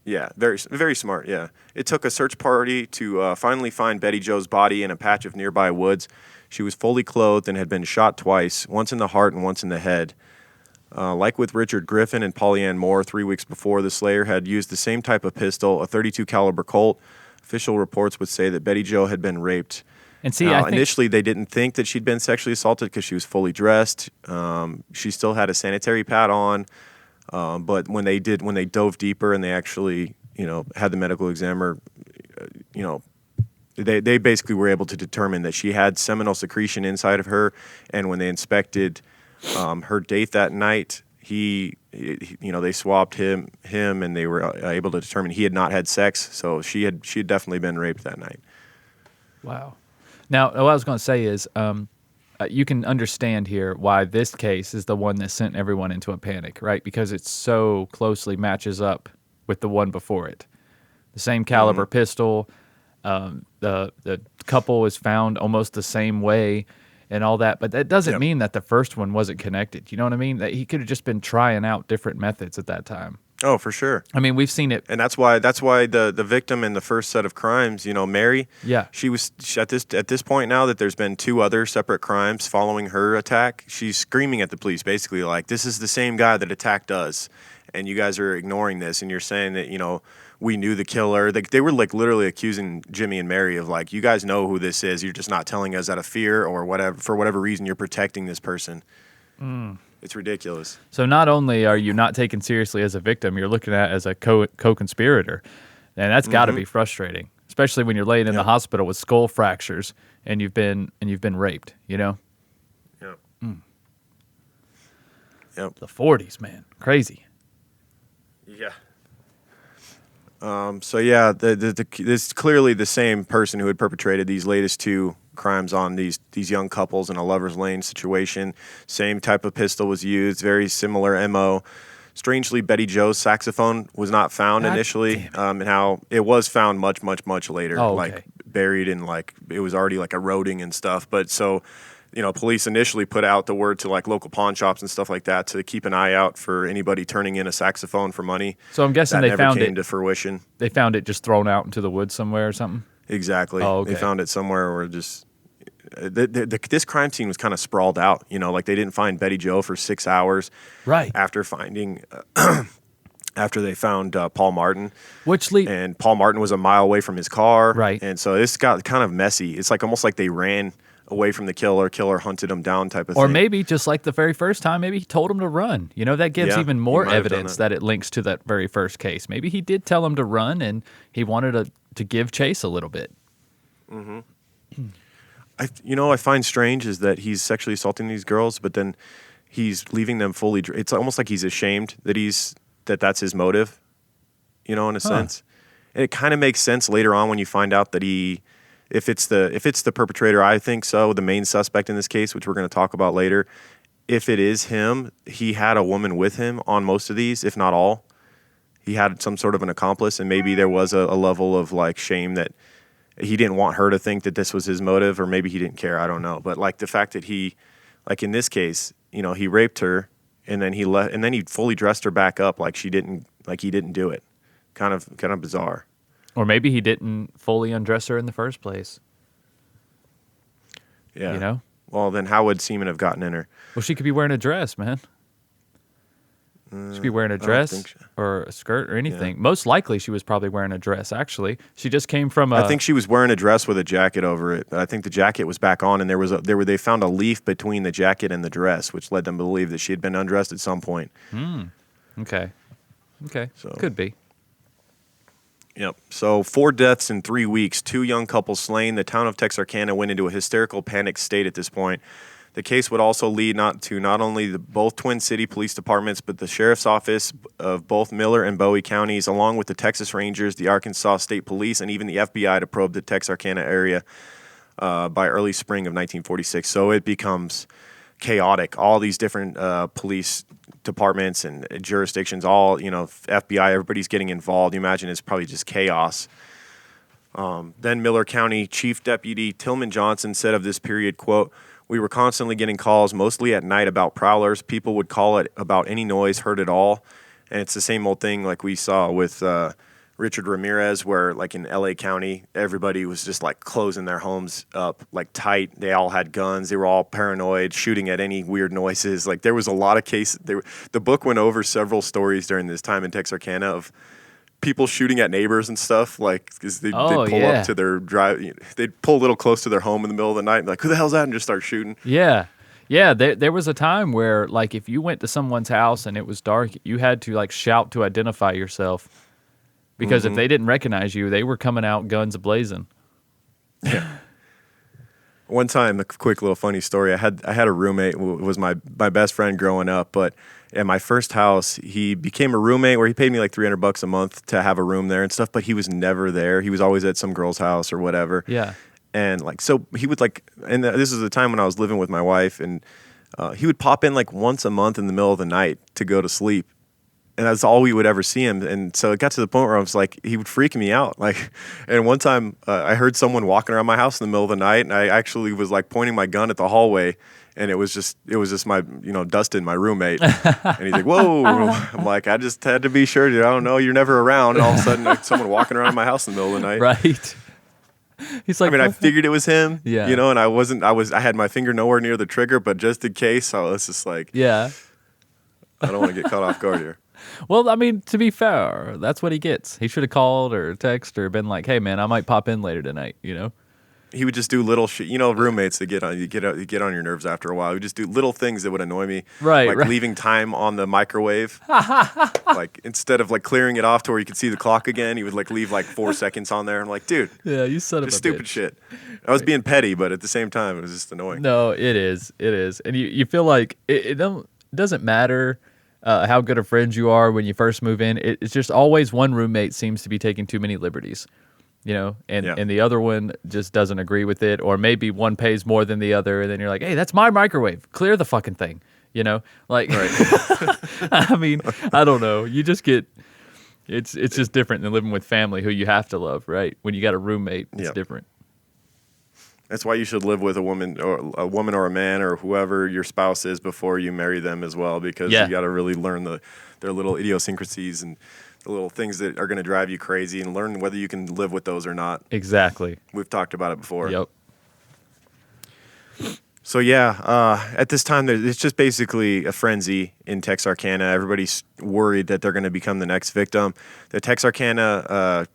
Yeah, very, very smart. Yeah, it took a search party to finally find Betty Jo's body in a patch of nearby woods. She was fully clothed and had been shot twice, once in the heart and once in the head. Like with Richard Griffin and Polly Ann Moore, 3 weeks before, the slayer had used the same type of pistol, a .32 caliber Colt. Official reports would say that Betty Jo had been raped. And see, I think initially they didn't think that she'd been sexually assaulted because she was fully dressed. She still had a sanitary pad on. But when they dove deeper and they actually, had the medical examiner, they basically were able to determine that she had seminal secretion inside of her. And when they inspected her date that night, they swabbed him, and they were able to determine he had not had sex. So she had definitely been raped that night. Wow. Now, what I was going to say is, you can understand here why this case is the one that sent everyone into a panic, right? Because it so closely matches up with the one before it. The same caliber pistol, the couple is found almost the same way and all that. But that doesn't mean that the first one wasn't connected. You know what I mean? That he could have just been trying out different methods at that time. Oh, for sure. I mean, we've seen it. And that's why the victim in the first set of crimes, Mary, she was at this point now that there's been 2 other separate crimes following her attack. She's screaming at the police, basically like, this is the same guy that attacked us, and you guys are ignoring this, and you're saying that we knew the killer. They were like literally accusing Jimmy and Mary of like, you guys know who this is. You're just not telling us out of fear or whatever, for whatever reason you're protecting this person. It's ridiculous. So not only are you not taken seriously as a victim, you're looking at as a co-conspirator. And that's got to be frustrating, especially when you're laying in the hospital with skull fractures and you've been raped, Yep. Yep. The 40s, man. Crazy. Yeah. This clearly the same person who had perpetrated these latest 2 crimes on these young couples in a lover's lane situation. Same type of pistol was used, very similar MO. Strangely, Betty Jo's saxophone was not found initially, and how it was found much, much, much later, like buried in it was already like eroding and stuff. But so, police initially put out the word to like local pawn shops and stuff like that to keep an eye out for anybody turning in a saxophone for money. So I'm guessing that they never found came it to fruition. They found it just thrown out into the woods somewhere or something. Exactly. Oh, okay. They found it somewhere where just this crime scene was kind of sprawled out. Like they didn't find Betty Jo for 6 hours. Right. After finding, after they found Paul Martin. And Paul Martin was a mile away from his car. Right. And so this got kind of messy. It's like almost like they ran away from the killer hunted him down type of thing. Or maybe just like the very first time, maybe he told him to run. That gives even more evidence that it links to that very first case. Maybe he did tell him to run and he wanted to give chase a little bit. Mm-hmm. I find strange is that he's sexually assaulting these girls, but then he's leaving them fully. It's almost like he's ashamed that that's his motive, in a sense. And it kind of makes sense later on when you find out that if it's the perpetrator, I think so, the main suspect in this case, which we're going to talk about later. If it is him, he had a woman with him on most of these, if not all. He had some sort of an accomplice, and maybe there was a level of like shame that he didn't want her to think that this was his motive, or maybe he didn't care. I don't know. But like the fact that he, like in this case, he raped her and then he left, and then he fully dressed her back up like he didn't do it. Kind of bizarre. Or maybe he didn't fully undress her in the first place. Yeah. Well, then how would semen have gotten in her? Well, she could be wearing a dress, man. She could be wearing a dress or a skirt or anything. Yeah. Most likely she was probably wearing a dress, actually. She just came from I think she was wearing a dress with a jacket over it. I think the jacket was back on, and they found a leaf between the jacket and the dress, which led them to believe that she had been undressed at some point. Okay. So- Could be. Yep. So 4 deaths in 3 weeks, 2 young couples slain. The town of Texarkana went into a hysterical panic state at this point. The case would also lead not only both Twin City police departments, but the sheriff's office of both Miller and Bowie counties, along with the Texas Rangers, the Arkansas State Police, and even the FBI to probe the Texarkana area by early spring of 1946. So it becomes chaotic. All these different police departments and jurisdictions, all, FBI, everybody's getting involved. You imagine it's probably just chaos. Then Miller County Chief Deputy Tillman Johnson said of this period, quote, "We were constantly getting calls, mostly at night, about prowlers. People would call it about any noise heard at all." And it's the same old thing like we saw with Richard Ramirez, where like in LA County, everybody was just like closing their homes up like tight. They all had guns. They were all paranoid, shooting at any weird noises. Like there was a lot of cases. The book went over several stories during this time in Texarkana of people shooting at neighbors and stuff. Like because they'd pull up to their drive. They'd pull a little close to their home in the middle of the night and be like, "Who the hell's that?" and just start shooting. Yeah. Yeah, there was a time where, like, if you went to someone's house and it was dark, you had to, like, shout to identify yourself. Because if they didn't recognize you, they were coming out guns a-blazing. Yeah. One time, a quick little funny story. I had a roommate who was my best friend growing up, but at my first house, he became a roommate where he paid me like $300 a month to have a room there and stuff, but he was never there. He was always at some girl's house or whatever. Yeah. And like, so he would like, and this is the time when I was living with my wife, and he would pop in like once a month in the middle of the night to go to sleep. And that's all we would ever see him. And so it got to the point where I was like, he would freak me out. Like, and one time I heard someone walking around my house in the middle of the night, and I actually was like pointing my gun at the hallway, and it was just my, Dustin, my roommate. And he's like, "Whoa." I'm like, I just had to be sure, dude. I don't know. You're never around. And all of a sudden, like, someone walking around my house in the middle of the night. Right. He's like, I figured it was him, Yeah. And I had my finger nowhere near the trigger, but just in case, I was just like, yeah. I don't want to get caught off guard here. Well, I mean, to be fair, that's what he gets. He should have called or texted or been like, "Hey, man, I might pop in later tonight," He would just do little shit. Roommates that get on your nerves after a while. He would just do little things that would annoy me. Right. Like leaving time on the microwave. Like instead of like clearing it off to where you could see the clock again, he would like leave like 4 seconds on there. I'm like, dude. Yeah, you son of a just stupid bitch. shit. I was being petty, but at the same time, it was just annoying. No, it is. And you feel like it doesn't matter how good of friends you are when you first move in. It's just always one roommate seems to be taking too many liberties. And the other one just doesn't agree with it, or maybe one pays more than the other, and then you're like, "Hey, that's my microwave. Clear the fucking thing." Like, Right. I mean, I don't know. You just get, it's just different than living with family who you have to love, right? When you got a roommate, it's different. That's why you should live with a woman or a man or whoever your spouse is before you marry them as well, because you got to really learn their little idiosyncrasies and the little things that are going to drive you crazy, and learn whether you can live with those or not. Exactly. We've talked about it before. Yep. So at this time, it's just basically a frenzy in Texarkana. Everybody's worried that they're going to become the next victim. The Texarkana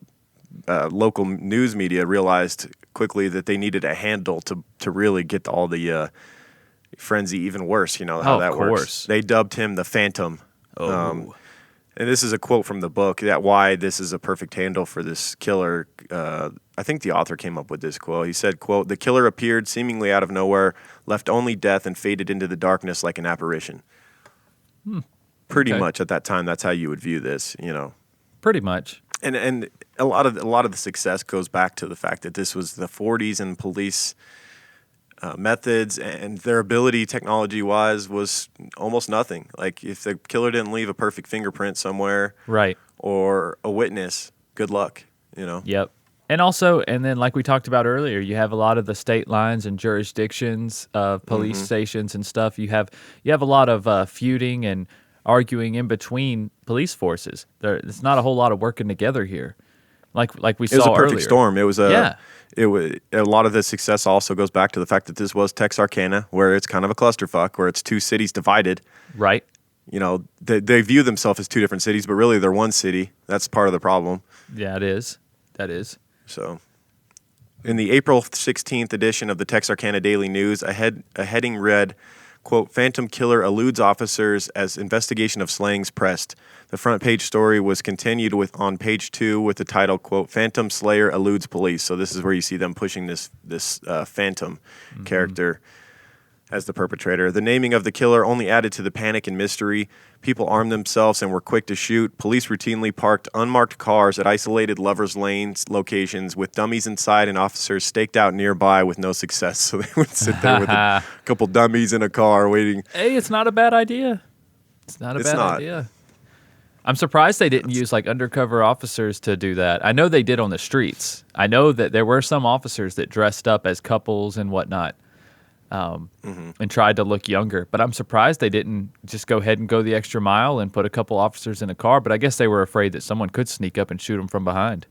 local news media realized quickly that they needed a handle to really get all the frenzy even worse. You know how that works. They dubbed him the Phantom. Oh. And this is a quote from the book, that why this is a perfect handle for this killer. I think the author came up with this quote. He said, quote, "The killer appeared seemingly out of nowhere, left only death, and faded into the darkness like an apparition." Pretty much at that time, that's how you would view this, Pretty much. And a lot of the success goes back to the fact that this was the 40s, and police methods and their ability technology-wise was almost nothing. Like if the killer didn't leave a perfect fingerprint somewhere, Right. or a witness, good luck, Yep. And then like we talked about earlier, you have a lot of the state lines and jurisdictions of police stations and stuff. You have a lot of feuding and arguing in between police forces. It's not a whole lot of working together here. Like we saw earlier. It was a perfect storm. It was Yeah. It was a lot of the success also goes back to the fact that this was Texarkana, where it's kind of a clusterfuck, where it's two cities divided. Right. They view themselves as two different cities, but really they're one city. That's part of the problem. Yeah, it is. That is. So, in the April 16th edition of the Texarkana Daily News, a heading read, quote, Phantom Killer eludes officers as investigation of slayings pressed. The front page story was continued with on page 2 with the title, quote, Phantom Slayer eludes police. So this is where you see them pushing this Phantom character as the perpetrator. The naming of the killer only added to the panic and mystery. People armed themselves and were quick to shoot. Police routinely parked unmarked cars at isolated lovers' lanes locations with dummies inside and officers staked out nearby with no success. So they would sit there with a couple dummies in a car waiting. Hey, it's not a bad idea. It's not a bad idea. I'm surprised they didn't use like undercover officers to do that. I know they did on the streets. I know that there were some officers that dressed up as couples and whatnot. And tried to look younger. But I'm surprised they didn't just go ahead and go the extra mile and put a couple officers in a car. But I guess they were afraid that someone could sneak up and shoot them from behind.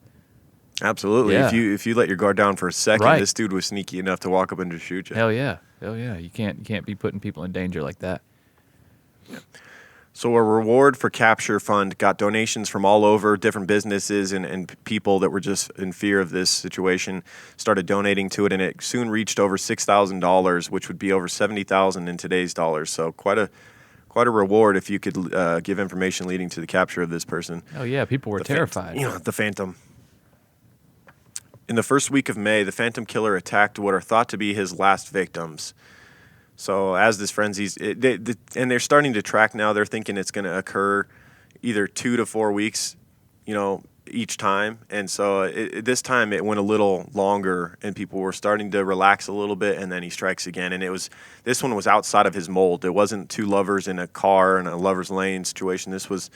Absolutely. Yeah. If you let your guard down for a second, Right. this dude was sneaky enough to walk up and just shoot you. Hell yeah. You can't be putting people in danger like that. So a reward for capture fund got donations from all over, different businesses and people that were just in fear of this situation started donating to it, and it soon reached over $6,000, which would be over $70,000 in today's dollars. So quite a reward if you could give information leading to the capture of this person. Oh yeah, people were terrified. The Phantom. In the first week of May, the Phantom Killer attacked what are thought to be his last victims. So as this frenzy's, and they're starting to track now, they're thinking it's going to occur either 2 to 4 weeks, each time. And so this time it went a little longer and people were starting to relax a little bit, and then he strikes again. And this one was outside of his mold. It wasn't two lovers in a car in a lover's lane situation. This was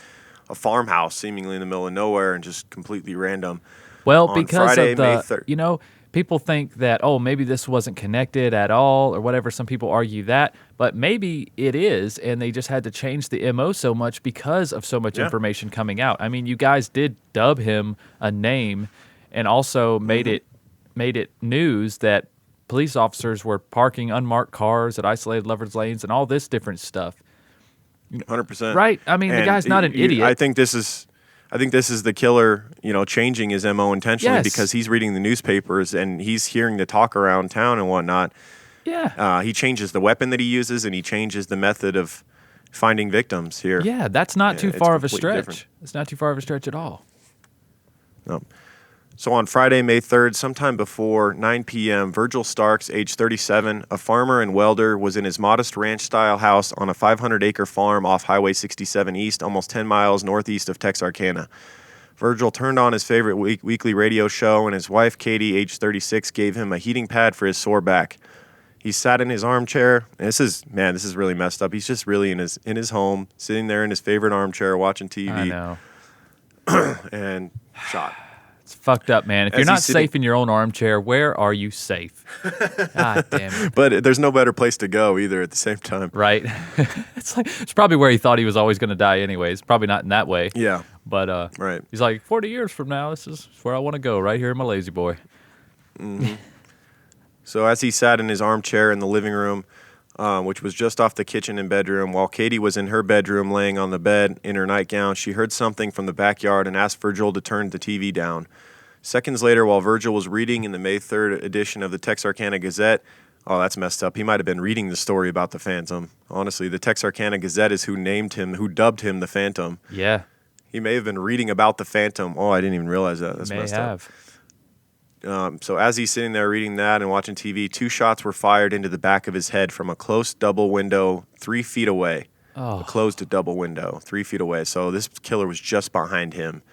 a farmhouse seemingly in the middle of nowhere and just completely random. Well, On because Friday, of May the, 3rd. People think that, maybe this wasn't connected at all or whatever. Some people argue that, but maybe it is, and they just had to change the MO so much because of so much information coming out. I mean, you guys did dub him a name and also made it news that police officers were parking unmarked cars at isolated lovers' lanes and all this different stuff. 100%. Right? I mean, the guy's not an idiot. I think this is the killer, changing his MO intentionally because he's reading the newspapers and he's hearing the talk around town and whatnot. Yeah. He changes the weapon that he uses and he changes the method of finding victims here. Yeah, that's not too far of a completely stretch. different. It's not too far of a stretch at all. No. So on Friday, May 3rd, sometime before 9 p.m., Virgil Starks, age 37, a farmer and welder, was in his modest ranch-style house on a 500-acre farm off Highway 67 East, almost 10 miles northeast of Texarkana. Virgil turned on his favorite weekly radio show, and his wife, Katie, age 36, gave him a heating pad for his sore back. He sat in his armchair, and this is really messed up. He's just really in his home, sitting there in his favorite armchair, watching TV. I know. And shot. It's fucked up, man. If As you're not he's sitting- safe in your own armchair, where are you safe? God damn it. But there's no better place to go either at the same time. Right? It's probably where he thought he was always going to die anyways. Probably not in that way. Yeah. But Right. he's like, 40 years from now, this is where I want to go, right here in my lazy boy. So as he sat in his armchair in the living room, which was just off the kitchen and bedroom, while Katie was in her bedroom laying on the bed in her nightgown, she heard something from the backyard and asked Virgil to turn the TV down. Seconds later, while Virgil was reading in the May 3rd edition of the Texarkana Gazette, oh, that's messed up. He might have been reading the story about the Phantom. Honestly, the Texarkana Gazette is who dubbed him the Phantom. Yeah. He may have been reading about the Phantom. Oh, I didn't even realize that. That's messed up. So as he's sitting there reading that and watching TV, 2 shots were fired into the back of his head from a closed double window 3 feet away. Oh. A closed double window 3 feet away. So this killer was just behind him.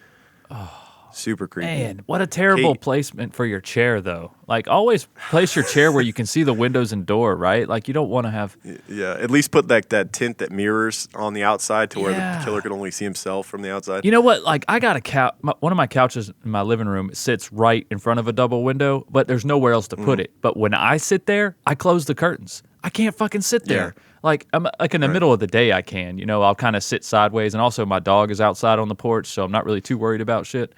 Oh. Super creepy. Man, what a terrible placement for your chair, though. Like, always place your chair where you can see the windows and door, right? Like, you don't want to have... Yeah, at least put that tint that mirrors on the outside to where the killer could only see himself from the outside. You know what? Like, I got a couch. One of my couches in my living room sits right in front of a double window, but there's nowhere else to put it. But when I sit there, I close the curtains. I can't fucking sit there. Yeah. Like, I'm like in the middle of the day, I can. I'll kind of sit sideways, and also my dog is outside on the porch, so I'm not really too worried about shit.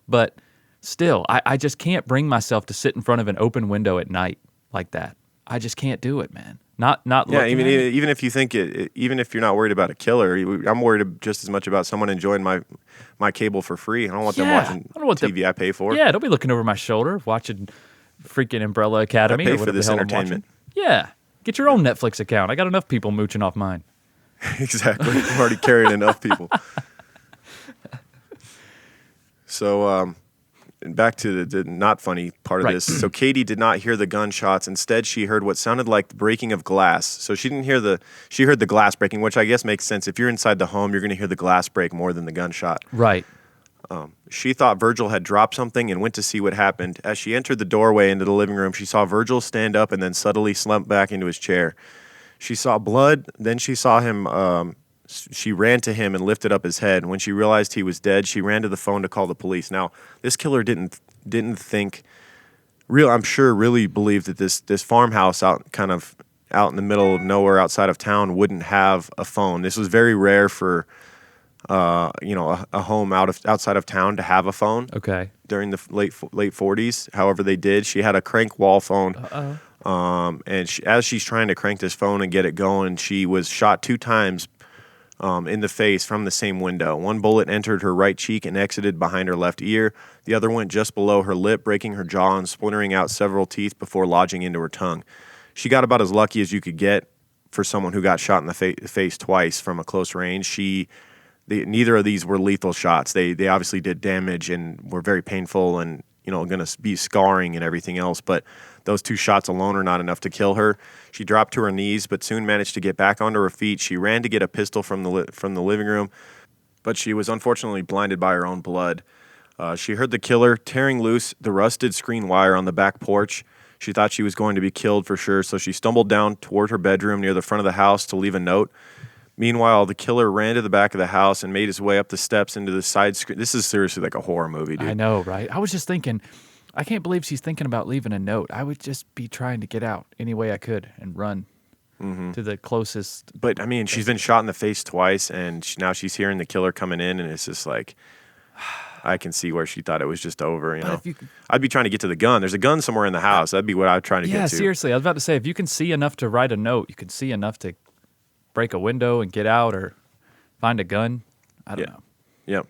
But still, I just can't bring myself to sit in front of an open window at night like that. I just can't do it, man. Not Yeah, looking at it. even if you think even if you're not worried about a killer, I'm worried just as much about someone enjoying my cable for free. I don't want them watching TV I pay for. Yeah, don't be looking over my shoulder watching freaking Umbrella Academy I pay or for whatever this the hell entertainment. I'm watching. Yeah, Get your own Netflix account. I got enough people mooching off mine. Exactly. I'm already carrying enough people. So, back to the not funny part of Right. this. So Katie did not hear the gunshots. Instead, she heard what sounded like the breaking of glass. So she heard the glass breaking, which I guess makes sense. If you're inside the home, you're going to hear the glass break more than the gunshot. Right. She thought Virgil had dropped something and went to see what happened. As she entered the doorway into the living room, she saw Virgil stand up and then subtly slump back into his chair. She saw blood, then she saw him. She ran to him and lifted up his head. When she realized he was dead, she ran to the phone to call the police. Now, this killer didn't think I'm sure really believed that this farmhouse out in the middle of nowhere outside of town wouldn't have a phone. This was very rare for a home outside of town to have a phone. Okay. During the late 40s. However, they did. She had a crank wall phone. And as she's trying to crank this phone and get it going, she was shot 2 times in the face from the same window. One bullet entered her right cheek and exited behind her left ear. The other went just below her lip, breaking her jaw and splintering out several teeth before lodging into her tongue. She got about as lucky as you could get for someone who got shot in the face twice from a close range. Neither of these were lethal shots. They obviously did damage and were very painful and going to be scarring and everything else. But those 2 shots alone are not enough to kill her. She dropped to her knees, but soon managed to get back onto her feet. She ran to get a pistol from the living room, but she was unfortunately blinded by her own blood. She heard the killer tearing loose the rusted screen wire on the back porch. She thought she was going to be killed for sure, so she stumbled down toward her bedroom near the front of the house to leave a note. Meanwhile, the killer ran to the back of the house and made his way up the steps into the side screen. This is seriously like a horror movie, dude. I know, right? I was just thinking, I can't believe she's thinking about leaving a note. I would just be trying to get out any way I could and run to the closest. But, I mean, she's been shot in the face twice, and now she's hearing the killer coming in, and it's just like, I can see where she thought it was just over, I'd be trying to get to the gun. There's a gun somewhere in the house. That'd be what I'm trying to get to. Yeah, seriously. I was about to say, if you can see enough to write a note, you can see enough to break a window and get out or find a gun. I don't know. Yep.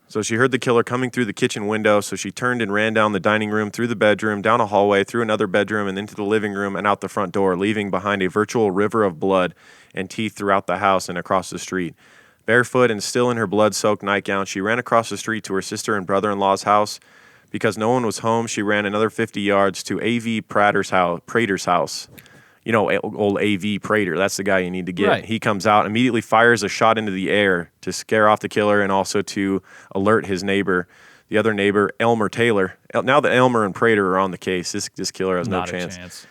So she heard the killer coming through the kitchen window, so she turned and ran down the dining room, through the bedroom, down a hallway, through another bedroom, and into the living room and out the front door, leaving behind a virtual river of blood and teeth throughout the house and across the street. Barefoot and still in her blood-soaked nightgown, she ran across the street to her sister and brother-in-law's house. Because no one was home, she ran another 50 yards to A.V. Prater's house. Old A.V. Prater, that's the guy you need to get. Right. He comes out, immediately fires a shot into the air to scare off the killer and also to alert his neighbor, the other neighbor, Elmer Taylor. Now that Elmer and Prater are on the case, this killer has no chance.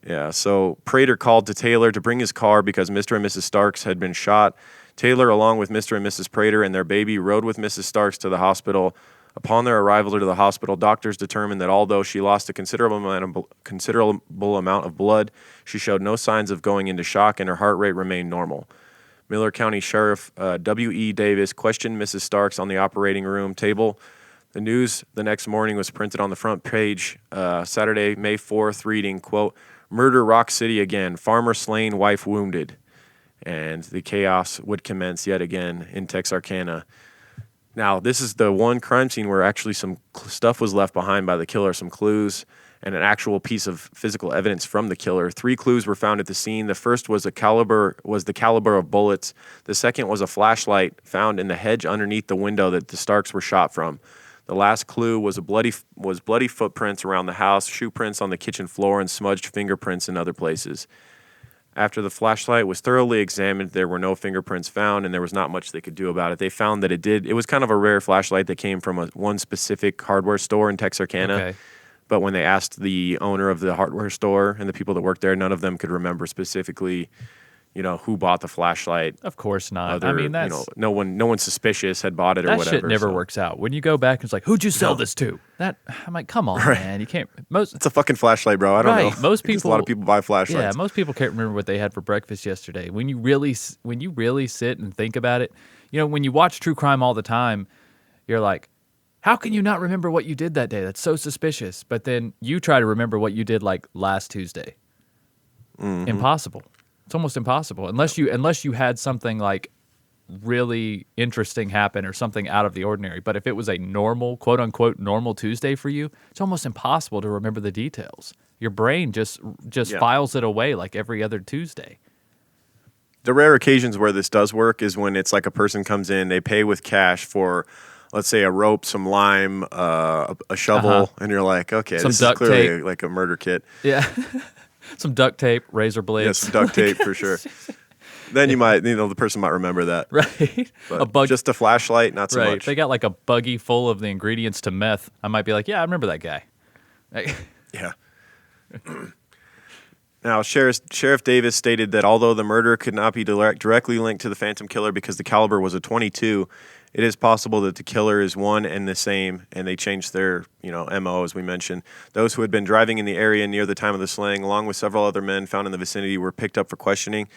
Yeah, so Prater called to Taylor to bring his car because Mr. and Mrs. Starks had been shot. Taylor, along with Mr. and Mrs. Prater and their baby, rode with Mrs. Starks to the hospital. Upon their arrival to the hospital, doctors determined that although she lost a considerable amount of blood, she showed no signs of going into shock and her heart rate remained normal. Miller County Sheriff W.E. Davis questioned Mrs. Starks on the operating room table. The news the next morning was printed on the front page, Saturday, May 4th, reading, quote, "Murder Rock City again, farmer slain, wife wounded." And the chaos would commence yet again in Texarkana. Now, this is the one crime scene where actually some stuff was left behind by the killer, some clues and an actual piece of physical evidence from the killer. 3 clues were found at the scene. The first was the caliber of bullets. The second was a flashlight found in the hedge underneath the window that the Starks were shot from. The last clue was bloody footprints around the house, shoe prints on the kitchen floor, and smudged fingerprints in other places. After the flashlight was thoroughly examined, there were no fingerprints found, and there was not much they could do about it. They found that it was kind of a rare flashlight that came from one specific hardware store in Texarkana. Okay. But when they asked the owner of the hardware store and the people that worked there, none of them could remember specifically, who bought the flashlight. Of course not. That's no one suspicious had bought it or that whatever. shit never works out. When you go back and it's like, who'd you sell this to? I'm like, come on, man. You can't. It's a fucking flashlight, bro. I don't know. Most people. A lot of people buy flashlights. Yeah, most people can't remember what they had for breakfast yesterday. When you really sit and think about it, when you watch true crime all the time, you're like, how can you not remember what you did that day? That's so suspicious. But then you try to remember what you did like last Tuesday. Mm-hmm. Impossible. It's almost impossible unless you had something like really interesting happen or something out of the ordinary. But if it was a normal, quote unquote, normal Tuesday for you, it's almost impossible to remember the details. Your brain just Yeah. files it away like every other Tuesday. The rare occasions where this does work is when it's like a person comes in, they pay with cash for, let's say, a rope, some lime, a shovel, and you're like, okay, Some this is duct clearly tape. like a murder kit. Yeah. Some duct tape, razor blades. Yes, duct tape for sure. Then you might, the person might remember that. Right. But just a flashlight, not so right. much. They got like a buggy full of the ingredients to meth. I might be like, yeah, I remember that guy. Yeah. Now, Sheriff Davis stated that although the murder could not be directly linked to the Phantom Killer because the caliber was a .22, it is possible that the killer is one and the same, and they changed their, MO, as we mentioned. Those who had been driving in the area near the time of the slaying, along with several other men found in the vicinity, were picked up for questioning.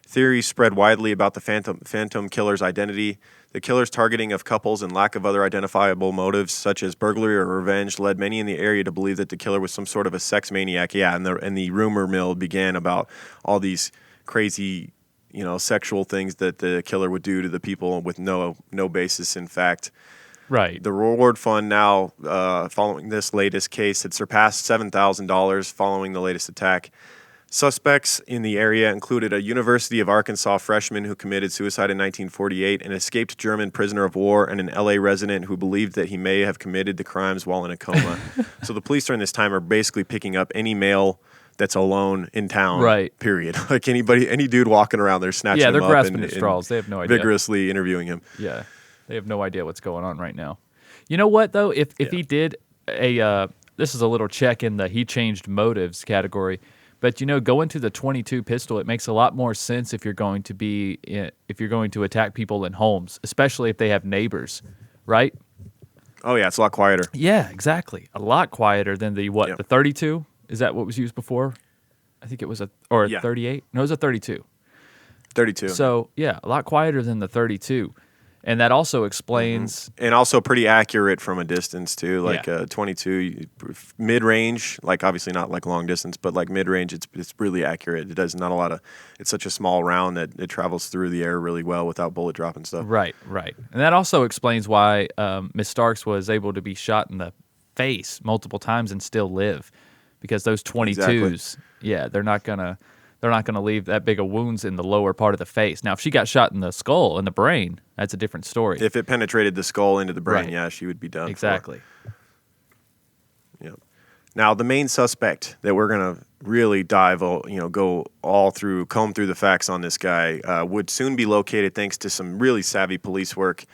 Theories spread widely about the Phantom Killer's identity. The killer's targeting of couples and lack of other identifiable motives, such as burglary or revenge, led many in the area to believe that the killer was some sort of a sex maniac. Yeah, and the rumor mill began about all these crazy, sexual things that the killer would do to the people with no basis in fact. Right. The reward fund now, following this latest case, had surpassed $7,000 following the latest attack. Suspects in the area included a University of Arkansas freshman who committed suicide in 1948, an escaped German prisoner of war, and an LA resident who believed that he may have committed the crimes while in a coma. So the police during this time are basically picking up any male that's alone in town, Right. period. Like any dude walking around, they're snatching him they're up grasping and, at straws. They have no idea. vigorously interviewing him. Yeah. They have no idea what's going on right now. You know what, though? If he did this is a little check in the he changed motives category. But going to the .22 pistol, it makes a lot more sense if you're going to attack people in homes, especially if they have neighbors, right? Oh yeah, it's a lot quieter. Yeah, exactly. A lot quieter than the Yep. the 32? Is that what was used before? I think it was a 38. No, it was a 32. 32. So yeah, a lot quieter than the 32. And that also explains And also pretty accurate from a distance too, like Yeah. 22 mid-range, like obviously not like long distance, but like mid-range, it's really accurate. It does not a lot of. It's such a small round that it travels through the air really well without bullet drop and stuff. Right. And that also explains why Miss Starks was able to be shot in the face multiple times and still live, because those 22s, yeah, they're not gonna leave that big of wounds in the lower part of the face. Now, if she got shot in the skull and the brain, that's a different story. If it penetrated the skull into the brain, Right. yeah, she would be done. Exactly. Yeah. Now, the main suspect that we're gonna really comb through the facts on this guy would soon be located thanks to some really savvy police work.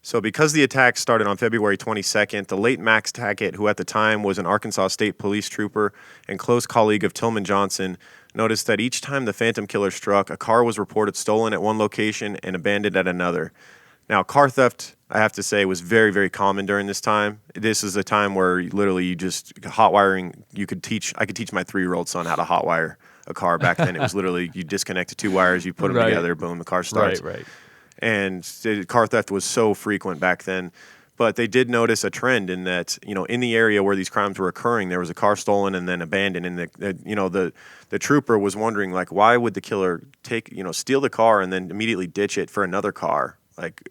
So because the attack started on February 22nd, the late Max Tackett, who at the time was an Arkansas State Police trooper and close colleague of Tillman Johnson, noticed that each time the Phantom Killer struck, a car was reported stolen at one location and abandoned at another. Now, car theft, I have to say, was very, very common during this time. This is a time where you just hot wiring. I could teach my 3-year-old son how to hot wire a car. Back then, it was literally you disconnect the 2 wires, you put them Right. together, boom, the car starts. Right. And car theft was so frequent back then. But they did notice a trend in that, in the area where these crimes were occurring, there was a car stolen and then abandoned. And the trooper was wondering, like, why would the killer steal the car and then immediately ditch it for another car? Like,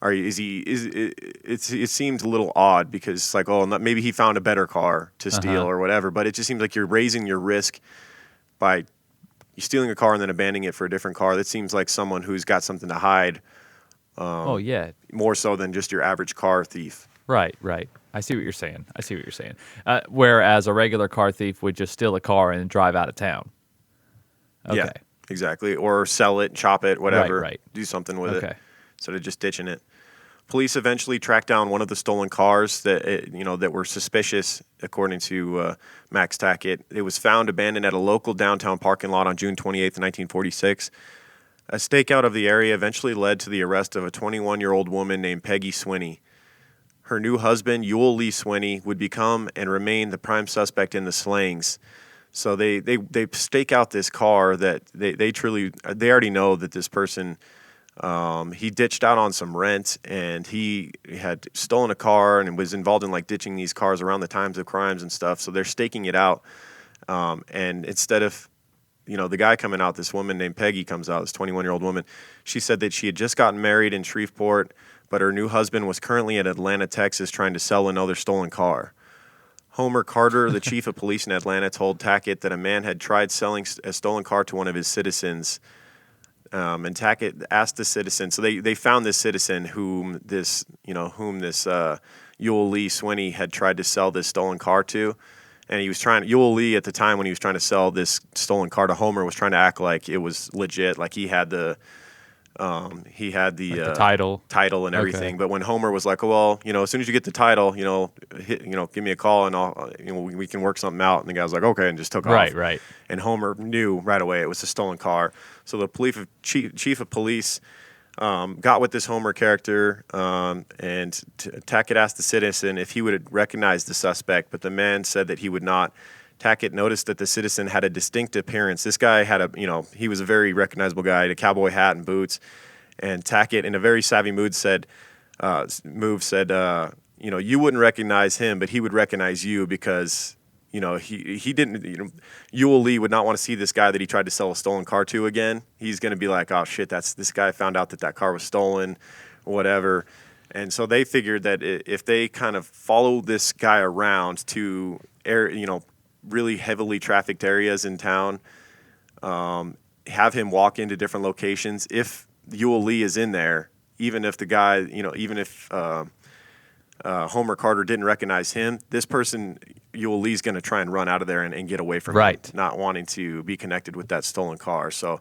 it seemed a little odd because it's like, maybe he found a better car to steal or whatever. But it just seems like you're raising your risk by stealing a car and then abandoning it for a different car. That seems like someone who's got something to hide. Oh yeah. More so than just your average car thief. Right. I see what you're saying. Whereas a regular car thief would just steal a car and drive out of town. Okay. Yeah, exactly. Or sell it, chop it, whatever. Right. Do something with Okay. it instead of just ditching it. Police eventually tracked down one of the stolen cars that were suspicious, according to Max Tackett. It was found abandoned at a local downtown parking lot on June 28th, 1946. A stakeout of the area eventually led to the arrest of a 21-year-old woman named Peggy Swinney. Her new husband, Ewell Lee Swinney, would become and remain the prime suspect in the slayings. So they stake out this car that they already know that this person, he ditched out on some rent, and he had stolen a car and was involved in like ditching these cars around the times of crimes and stuff. So they're staking it out, and instead of the guy coming out, this woman named Peggy comes out, this 21-year-old woman. She said that she had just gotten married in Shreveport, but her new husband was currently in Atlanta, Texas, trying to sell another stolen car. Homer Carter, the chief of police in Atlanta, told Tackett that a man had tried selling a stolen car to one of his citizens. And Tackett asked the citizen. So they found this citizen whom this Ewell Lee Swinney had tried to sell this stolen car to. And Ewell Lee at the time when he was trying to sell this stolen car to Homer was trying to act like it was legit, like he had the the title and everything. Okay. But when Homer was like, "Oh, well, as soon as you get the title, give me a call and we can work something out." And the guy was like, "Okay," and just took off. Right. And Homer knew right away it was a stolen car. So the chief of police got with this Homer character, and Tackett asked the citizen if he would recognize the suspect, but the man said that he would not. Tackett noticed that the citizen had a distinct appearance. This guy had he was a very recognizable guy, had a cowboy hat and boots. And Tackett, in a very savvy mood, said, you wouldn't recognize him, but he would recognize you because, he didn't, Ewell Lee would not want to see this guy that he tried to sell a stolen car to again. He's going to be like, oh shit, this guy found out that car was stolen, or whatever. And so they figured that if they kind of follow this guy around to really heavily trafficked areas in town, have him walk into different locations. If Ewell Lee is in there, even if the guy, even if Homer Carter didn't recognize him, this person, Ewell Lee's going to try and run out of there and get away from him, not wanting to be connected with that stolen car. So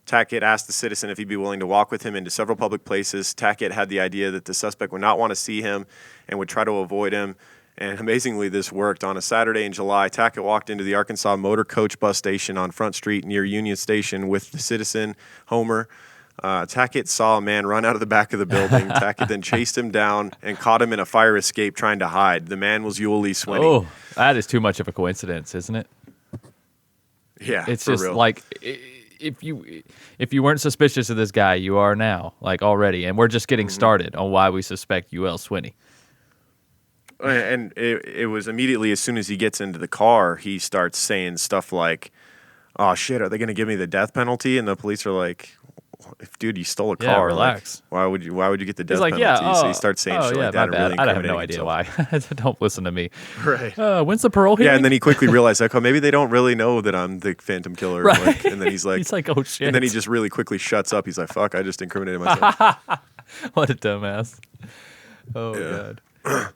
Tackett asked the citizen if he'd be willing to walk with him into several public places. Tackett had the idea that the suspect would not want to see him and would try to avoid him. And amazingly, this worked. On a Saturday in July, Tackett walked into the Arkansas Motor Coach bus station on Front Street near Union Station with the citizen, Homer. Tackett saw a man run out of the back of the building. Tackett then chased him down and caught him in a fire escape trying to hide. The man was Ewell Lee Swinney. Oh, that is too much of a coincidence, isn't it? Yeah, it's just real. Like if you weren't suspicious of this guy, you are now, like already. And we're just getting started on why we suspect Ewell Swinney. And it was immediately as soon as he gets into the car, he starts saying stuff like, "Oh shit, are they going to give me the death penalty?" And the police are like, "Dude, you stole a car. Yeah, relax. Like, why would you get the death penalty?" Yeah, so he starts saying shit like that. My bad. Really I have no idea why. Don't listen to me. Right. When's the parole hearing? Yeah, and then he quickly realized, like, oh, maybe they don't really know that I'm the Phantom Killer. Right. Like, and then he's like, oh shit. And then he just really quickly shuts up. He's like, fuck, I just incriminated myself. What a dumbass. Oh god.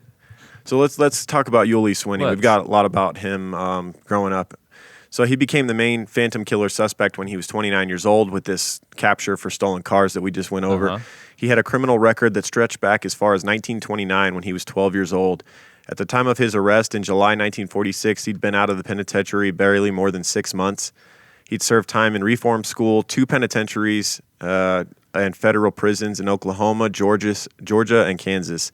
So let's talk about Ewell Lee Swinney. We've got a lot about him growing up. So he became the main Phantom Killer suspect when he was 29 years old with this capture for stolen cars that we just went over. He had a criminal record that stretched back as far as 1929 when he was 12 years old. At the time of his arrest in July 1946, he'd been out of the penitentiary barely more than 6 months. He'd served time in reform school, 2 penitentiaries, and federal prisons in Oklahoma, Georgia, and Kansas.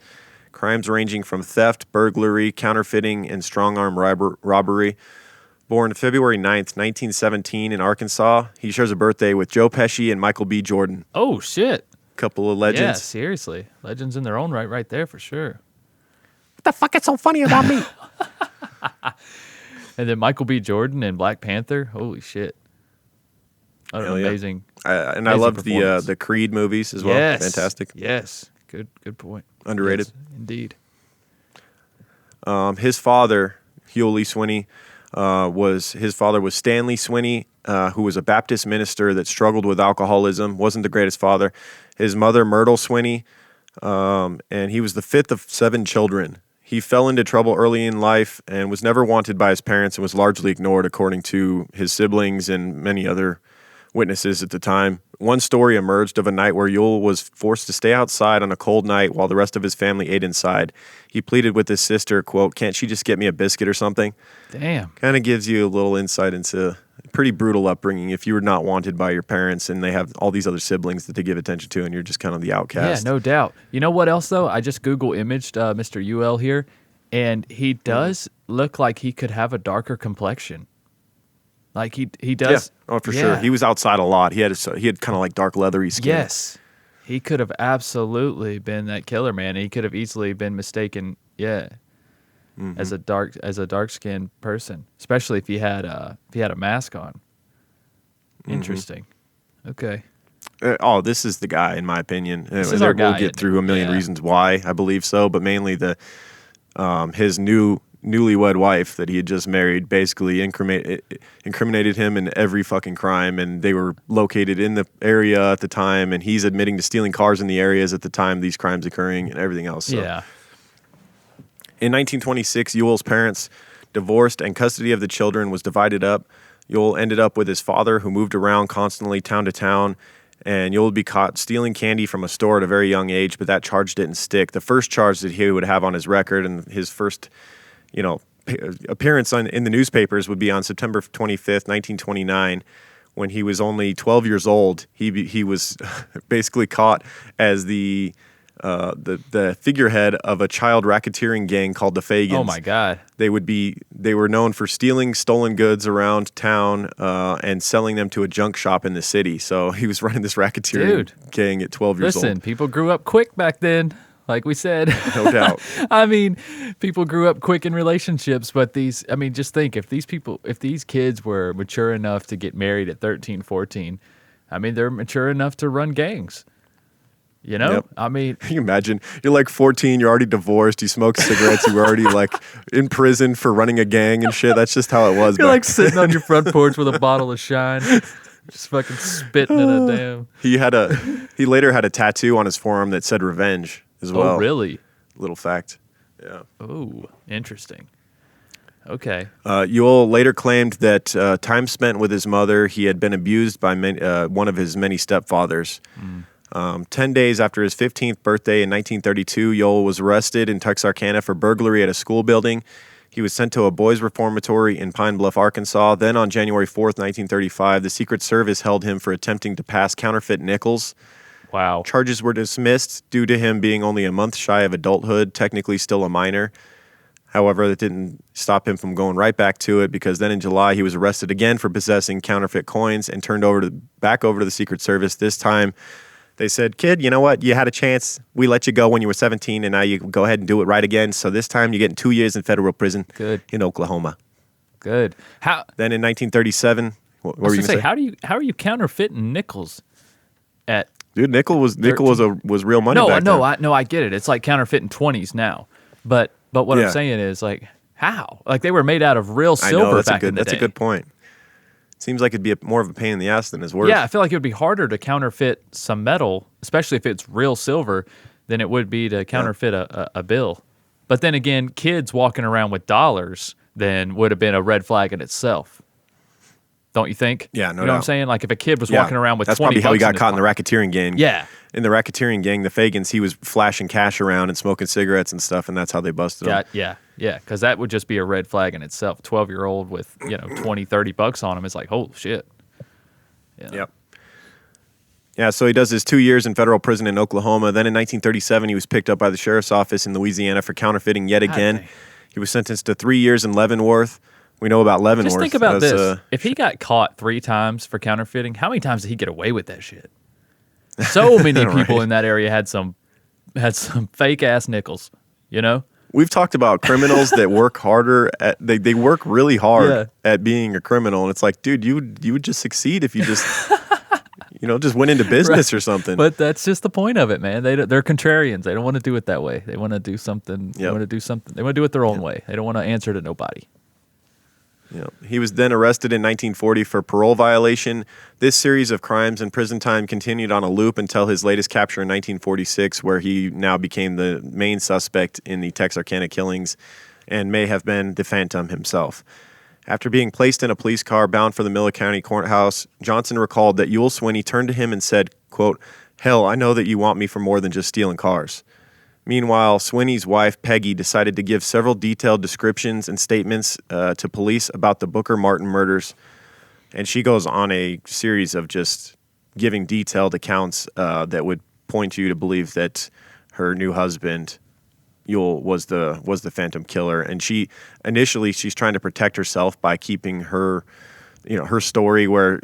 Crimes ranging from theft, burglary, counterfeiting, and strong-arm robbery. Born February 9th, 1917 in Arkansas, he shares a birthday with Joe Pesci and Michael B. Jordan. Oh, shit. Couple of legends. Yeah, seriously. Legends in their own right there for sure. What the fuck is so funny about me? And then Michael B. Jordan and Black Panther. Holy shit. Amazing. And I loved the Creed movies as well. Yes. Fantastic. Yes. Good point. Underrated. Yes, indeed. His father, Ewell Lee Swinney, was Stanley Swinney, who was a Baptist minister that struggled with alcoholism. Wasn't the greatest father. His mother, Myrtle Swinney, and he was the 5th of 7 children. He fell into trouble early in life and was never wanted by his parents and was largely ignored, according to his siblings and many other witnesses at the time. One story emerged of a night where Ewell was forced to stay outside on a cold night while the rest of his family ate inside. He pleaded with his sister, quote, "Can't she just get me a biscuit or something?" Damn. Kind of gives you a little insight into a pretty brutal upbringing if you were not wanted by your parents and they have all these other siblings that they give attention to and you're just kind of the outcast. Yeah, no doubt. You know what else, though? I just Google imaged Mr. Ewell here, and he does look like he could have a darker complexion. Like he does. Yeah. Oh, for sure. He was outside a lot. He had kind of like dark leathery skin. Yes. He could have absolutely been that killer, man. He could have easily been mistaken, as a dark skinned person, especially if he had a mask on. Interesting. Okay. This is the guy, in my opinion. This is our guy. We'll get through a million reasons why I believe so, but mainly his new newlywed wife that he had just married basically incriminated him in every fucking crime, and they were located in the area at the time, and he's admitting to stealing cars in the areas at the time these crimes occurring and everything else. So. Yeah. In 1926, Ewell's parents divorced and custody of the children was divided up. Ewell ended up with his father, who moved around constantly town to town, and Ewell would be caught stealing candy from a store at a very young age, but that charge didn't stick. The first charge that he would have on his record and his first, appearance in the newspapers would be on September 25th, 1929, when he was only 12 years old. He was basically caught as the figurehead of a child racketeering gang called the Fagans. Oh my God! They were known for stealing stolen goods around town and selling them to a junk shop in the city. So he was running this racketeering gang at 12 years old. Listen, people grew up quick back then, like we said. No doubt. I mean, people grew up quick in relationships, but just think, if these kids were mature enough to get married at 13, 14, they're mature enough to run gangs. Yep. Can you imagine? You're like 14, you're already divorced, you smoke cigarettes, you were already like in prison for running a gang and shit. That's just how it was. You're like sitting on your front porch with a bottle of Shine, just fucking spitting in a damn. He later had a tattoo on his forearm that said revenge as well. Oh, really? Little fact. Yeah. Oh, interesting. Okay. Ewell later claimed that time spent with his mother, he had been abused by one of his many stepfathers. 10 days after his 15th birthday in 1932, Ewell was arrested in Texarkana for burglary at a school building. He was sent to a boys' reformatory in Pine Bluff, Arkansas. Then on January 4th, 1935, the Secret Service held him for attempting to pass counterfeit nickels. Wow. Charges were dismissed due to him being only a month shy of adulthood, technically still a minor. However, that didn't stop him from going right back to it, because then in July he was arrested again for possessing counterfeit coins and turned back over to the Secret Service. This time, they said, "Kid, you know what? You had a chance. We let you go when you were 17, and now you go ahead and do it right again. So this time you're getting 2 years in federal prison in Oklahoma." Good. Then in 1937, what were you going to say? How are you counterfeiting nickels? Dude, nickel was real money. back then. I get it. It's like counterfeiting 20s now. But what I'm saying is, like, how? Like, they were made out of real silver back in the day. That's a good point. Seems like it'd be more of a pain in the ass than it's worth. Yeah, I feel like it would be harder to counterfeit some metal, especially if it's real silver, than it would be to counterfeit a bill. But then again, kids walking around with dollars then would have been a red flag in itself. Don't you think? Yeah, no You know doubt. what I'm saying? Like, if a kid was walking around with 20 that's probably how he bucks got caught in the racketeering gang. Yeah. In the racketeering gang, the Fagans, he was flashing cash around and smoking cigarettes and stuff, and that's how they busted him. Yeah, because that would just be a red flag in itself. 12-year-old with, 20, 30 bucks on him is like, holy shit. Yep. Yeah, so he does his 2 years in federal prison in Oklahoma. Then in 1937, he was picked up by the sheriff's office in Louisiana for counterfeiting yet again. Dang. He was sentenced to 3 years in Leavenworth. We know about Leavenworth. Just think about this. If he got caught 3 times for counterfeiting, how many times did he get away with that shit? So many people in that area had some fake-ass nickels, We've talked about criminals that work harder they work really hard at being a criminal, and it's like, dude, you would just succeed if you just just went into business or something. But that's just the point of it, man. They're contrarians. They don't want to do it that way. They want to do something. They want to do something. They want to do it their own way. They don't want to answer to nobody. Yeah. He was then arrested in 1940 for parole violation. This series of crimes and prison time continued on a loop until his latest capture in 1946, where he now became the main suspect in the Texarkana killings and may have been the Phantom himself. After being placed in a police car bound for the Miller County Courthouse, Johnson recalled that Ewell Swinney turned to him and said, quote, "Hell, I know that you want me for more than just stealing cars." Meanwhile, Swinney's wife, Peggy, decided to give several detailed descriptions and statements to police about the Booker Martin murders. And she goes on a series of just giving detailed accounts that would point you to believe that her new husband, Ewell, was the Phantom Killer. And she's trying to protect herself by keeping her story where,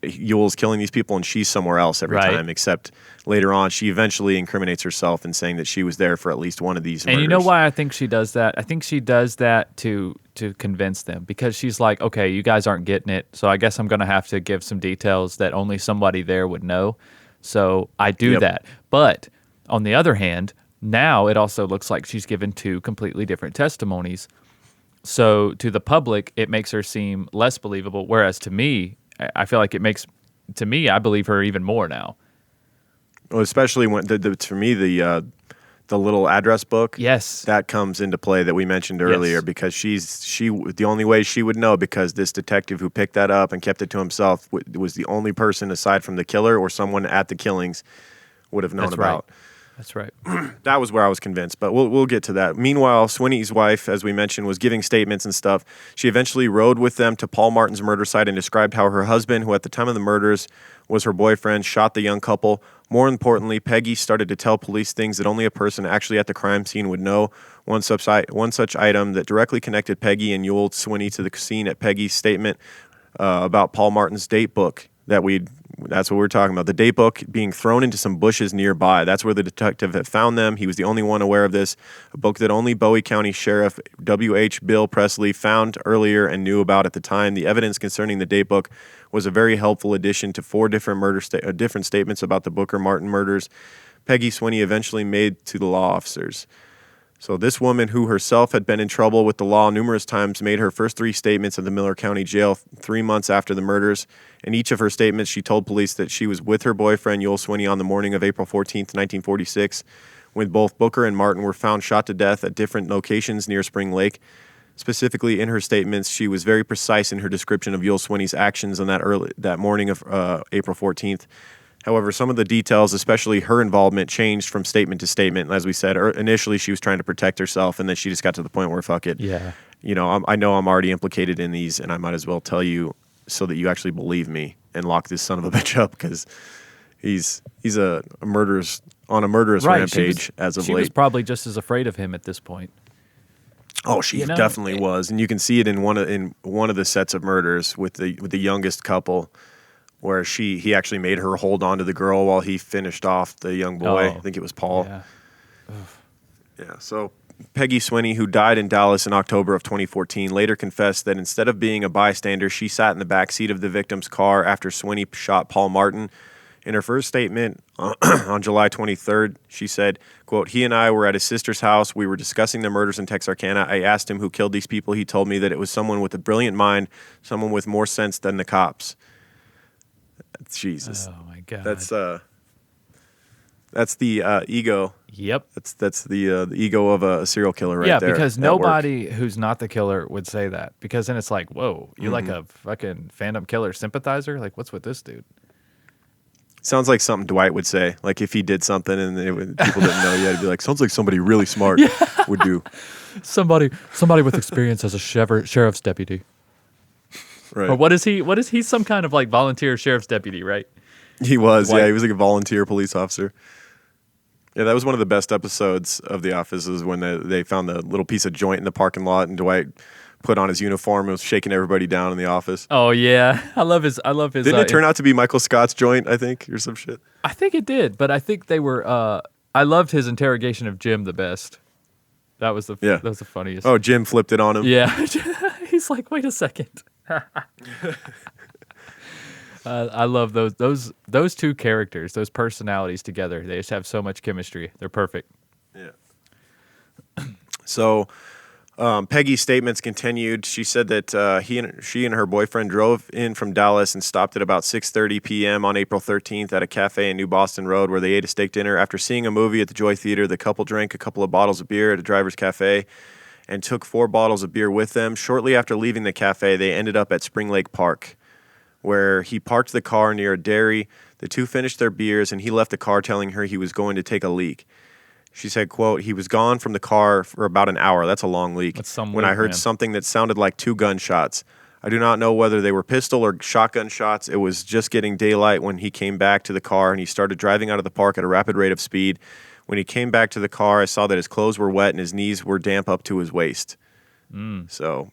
Ewell's killing these people and she's somewhere else every time, except later on she eventually incriminates herself in saying that she was there for at least one of these murders. And you know why I think she does that? I think she does that to convince them, because she's like, okay, you guys aren't getting it, so I guess I'm going to have to give some details that only somebody there would know. So I do that. But on the other hand, now it also looks like she's given 2 completely different testimonies So to the public, it makes her seem less believable. Whereas to me, I feel like it makes, to me, I believe her even more now. Well, especially when for me the little address book. Yes. That comes into play that we mentioned earlier Yes. because the only way she would know, because this detective who picked that up and kept it to himself was the only person aside from the killer or someone at the killings would have known That's about. right. That's right. That was where I was convinced, but we'll get to that. Meanwhile, Swinney's wife, as we mentioned, was giving statements and stuff. She eventually rode with them to Paul Martin's murder site and described how her husband, who at the time of the murders was her boyfriend, shot the young couple. More importantly, Peggy started to tell police things that only a person actually at the crime scene would know. One such item that directly connected Peggy and Yule Swinney to the scene at Peggy's statement about Paul Martin's date book that's what we're talking about. The date book being thrown into some bushes nearby. That's where the detective had found them. He was the only one aware of this. A book that only Bowie County Sheriff W.H. Bill Presley found earlier and knew about at the time. The evidence concerning the date book was a very helpful addition to 4 different different statements about the Booker Martin murders Peggy Swinney eventually made to the law officers. So this woman, who herself had been in trouble with the law numerous times, made her first 3 statements at the Miller County Jail 3 months after the murders. In each of her statements, she told police that she was with her boyfriend, Yule Swinney, on the morning of April 14th, 1946, when both Booker and Martin were found shot to death at different locations near Spring Lake. Specifically, in her statements, she was very precise in her description of Yule Swinney's actions on that morning of April 14th. However, some of the details, especially her involvement, changed from statement to statement. As we said, initially she was trying to protect herself, and then she just got to the point where, fuck it. Yeah. I know I'm already implicated in these, and I might as well tell you so that you actually believe me and lock this son of a bitch up, because he's on a murderous Right. rampage as of She late. was probably just as afraid of him at this point. Oh, she definitely was, and you can see it in one of the sets of murders with the youngest couple, where he actually made her hold on to the girl while he finished off the young boy. Oh, I think it was Paul. Yeah. Yeah. So Peggy Swinney, who died in Dallas in October of 2014, later confessed that instead of being a bystander, she sat in the back seat of the victim's car after Swinney shot Paul Martin. In her first statement on July 23rd, she said, quote, "He and I were at his sister's house. We were discussing the murders in Texarkana. I asked him who killed these people. He told me that it was someone with a brilliant mind, someone with more sense than the cops." Jesus. Oh my God. That's the ego. Yep. That's the ego of a serial killer right there. Yeah, because at work. nobody who's not the killer would say that. Because then it's like, whoa, you're like Mm-hmm. a fucking fandom killer sympathizer? Like, what's with this dude? Sounds like something Dwight would say. Like if he did something and people didn't know yet, he'd be like, "Sounds like somebody really smart would do." Somebody with experience as a sheriff's deputy. Right. Or what is he? He's some kind of like volunteer sheriff's deputy, right? He was. Dwight. Yeah, he was like a volunteer police officer. Yeah, that was one of the best episodes of The Office, is when they found the little piece of joint in the parking lot, and Dwight put on his uniform and was shaking everybody down in the office. Oh yeah, I love his. Didn't it turn out to be Michael Scott's joint, I think, or some shit? I think it did, but I think they were. I loved his interrogation of Jim the best. That was the funniest. Oh, Jim flipped it on him. Yeah, he's like, wait a second. I love those 2 characters, those personalities together. They just have so much chemistry. They're perfect. Yeah. So Peggy's statements continued. She said that she and her boyfriend drove in from Dallas and stopped at about 6:30 p.m. on April 13th at a cafe in New Boston Road, where they ate a steak dinner. After seeing a movie at the Joy Theater, the couple drank a couple of bottles of beer at a driver's cafe and took 4 bottles of beer with them. Shortly after leaving the cafe, they ended up at Spring Lake Park, where he parked the car near a dairy. The 2 finished their beers, and he left the car telling her he was going to take a leak. She said, quote, "He was gone from the car for about an hour." That's a long leak. That's some when leak, I heard man. something that sounded like 2 gunshots. I do not know whether they were pistol or shotgun shots. It was just getting daylight when he came back to the car, and he started driving out of the park at a rapid rate of speed. When he came back to the car, I saw that his clothes were wet and his knees were damp up to his waist. So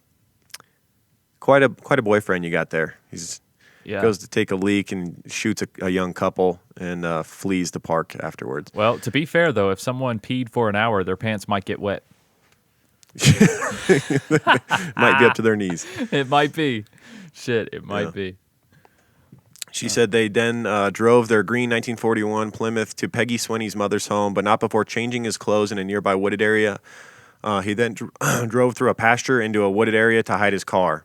quite a boyfriend you got there. He's goes to take a leak and shoots a young couple and flees the park afterwards. Well, to be fair though, if someone peed for an hour, their pants might get wet. Might be up to their knees. It might be. Shit, it might be. She said they then drove their green 1941 Plymouth to Peggy Swinney's mother's home, but not before changing his clothes in a nearby wooded area. He then drove through a pasture into a wooded area to hide his car.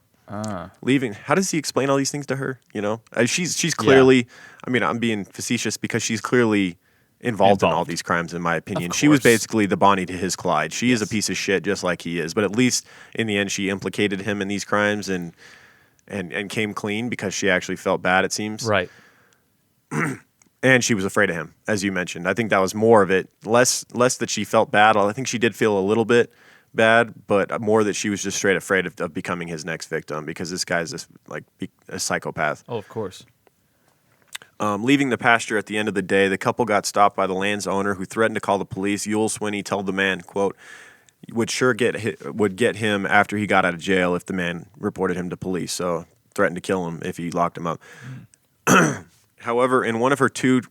Leaving. How does he explain all these things to her? You know, she's clearly. I mean, I'm being facetious because she's clearly involved in all these crimes, in my opinion. She was basically the Bonnie to his Clyde. She is a piece of shit, just like he is. But at least in the end, she implicated him in these crimes and came clean because she actually felt bad. It seems. Right. And she was afraid of him, as you mentioned. I think that was more of it. Less that she felt bad. I think she did feel a little bit bad, but more that she was just straight afraid of becoming his next victim because this guy's a psychopath. Oh, of course. Leaving the pasture at the end of the day, the couple got stopped by the land's owner, who threatened to call the police. Yul Swinney told the man, quote, would get him after he got out of jail if the man reported him to police. So threatened to kill him if he locked him up. However, in one of her two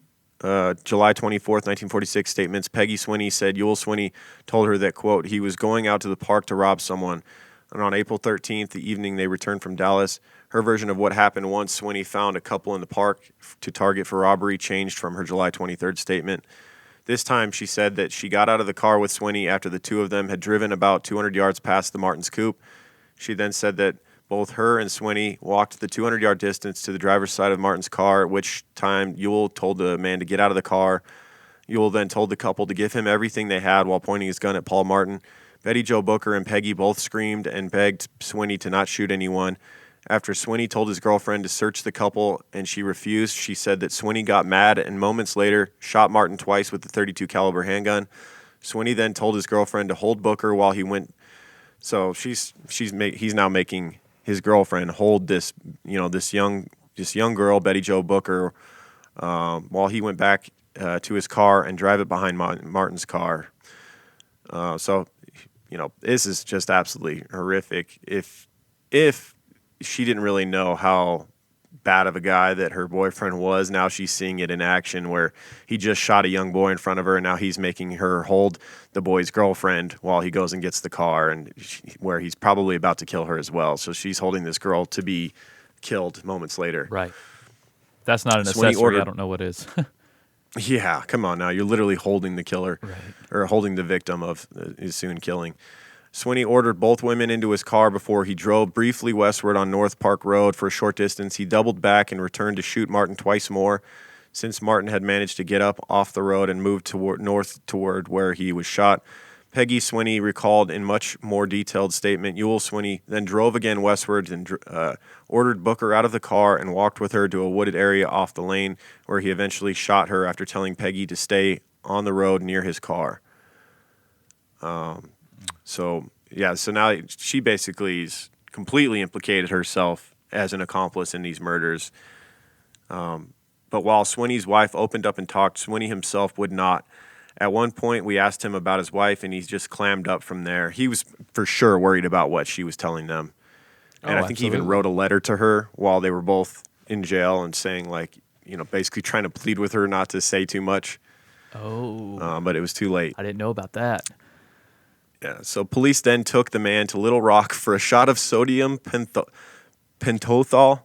July 24th, 1946 statements, Peggy Swinney said Yul Swinney told her that, quote, he was going out to the park to rob someone. And on April 13th, the evening they returned from Dallas, her version of what happened once Swinney found a couple in the park to target for robbery changed from her July 23rd statement. This time, she said that she got out of the car with Swinney after the two of them had driven about 200 yards past the Martins' coop. She then said that both her and Swinney walked the 200-yard distance to the driver's side of Martin's car, at which time Yul told the man to get out of the car. Yul then told the couple to give him everything they had while pointing his gun at Paul Martin. Betty Jo Booker and Peggy both screamed and begged Swinney to not shoot anyone. After Swinney told his girlfriend to search the couple and she refused, she said that Swinney got mad and moments later shot Martin twice with the .32 caliber handgun. Swinney then told his girlfriend to hold Booker while he went. So he's now making his girlfriend hold this young girl, Betty Jo Booker, while he went back to his car and drive it behind Martin's car. So this is just absolutely horrific. If she didn't really know how bad of a guy that her boyfriend was, now she's seeing it in action where he just shot a young boy in front of her and now he's making her hold the boy's girlfriend while he goes and gets the car, and where he's probably about to kill her as well. So she's holding this girl to be killed moments later. Right. That's not an accessory. I don't know what is. Yeah, come on now. You're literally holding the killer, right, or holding the victim of his soon killing. Swinney ordered both women into his car before he drove briefly westward on North Park Road for a short distance. He doubled back and returned to shoot Martin twice more. Since Martin had managed to get up off the road and moved north toward where he was shot, Peggy Swinney recalled in much more detailed statement, Yul Swinney then drove again westward and ordered Booker out of the car and walked with her to a wooded area off the lane where he eventually shot her after telling Peggy to stay on the road near his car. So now she basically completely implicated herself as an accomplice in these murders. But while Swinney's wife opened up and talked, Swinney himself would not. At one point, we asked him about his wife, and he just clammed up from there. He was for sure worried about what she was telling them. And I think he even wrote a letter to her while they were both in jail and saying, basically trying to plead with her not to say too much. Oh. But it was too late. I didn't know about that. Yeah, so police then took the man to Little Rock for a shot of sodium pentothal,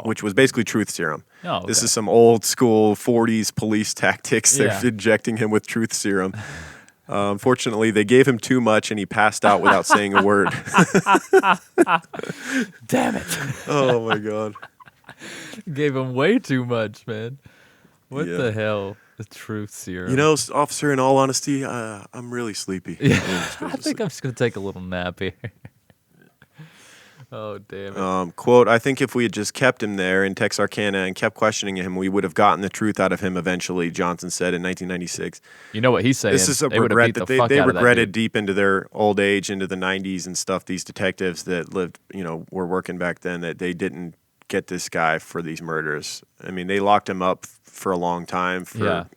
which was basically truth serum. Oh, okay. This is some old school 40s police tactics. They're injecting him with truth serum. Unfortunately, they gave him too much and he passed out without saying a word. Damn it. Oh, my God. Gave him way too much, man. What the hell? The truth serum. Officer, in all honesty, I'm really sleepy. Yeah. I think I'm just going to take a little nap here. Oh, damn it. Quote, I think if we had just kept him there in Texarkana and kept questioning him, we would have gotten the truth out of him eventually, Johnson said in 1996. You know what he's saying? This is a regret that they regretted deep into their old age, into the 90s and stuff, these detectives that lived, were working back then, that they didn't get this guy for these murders. I mean, they locked him up for a long time for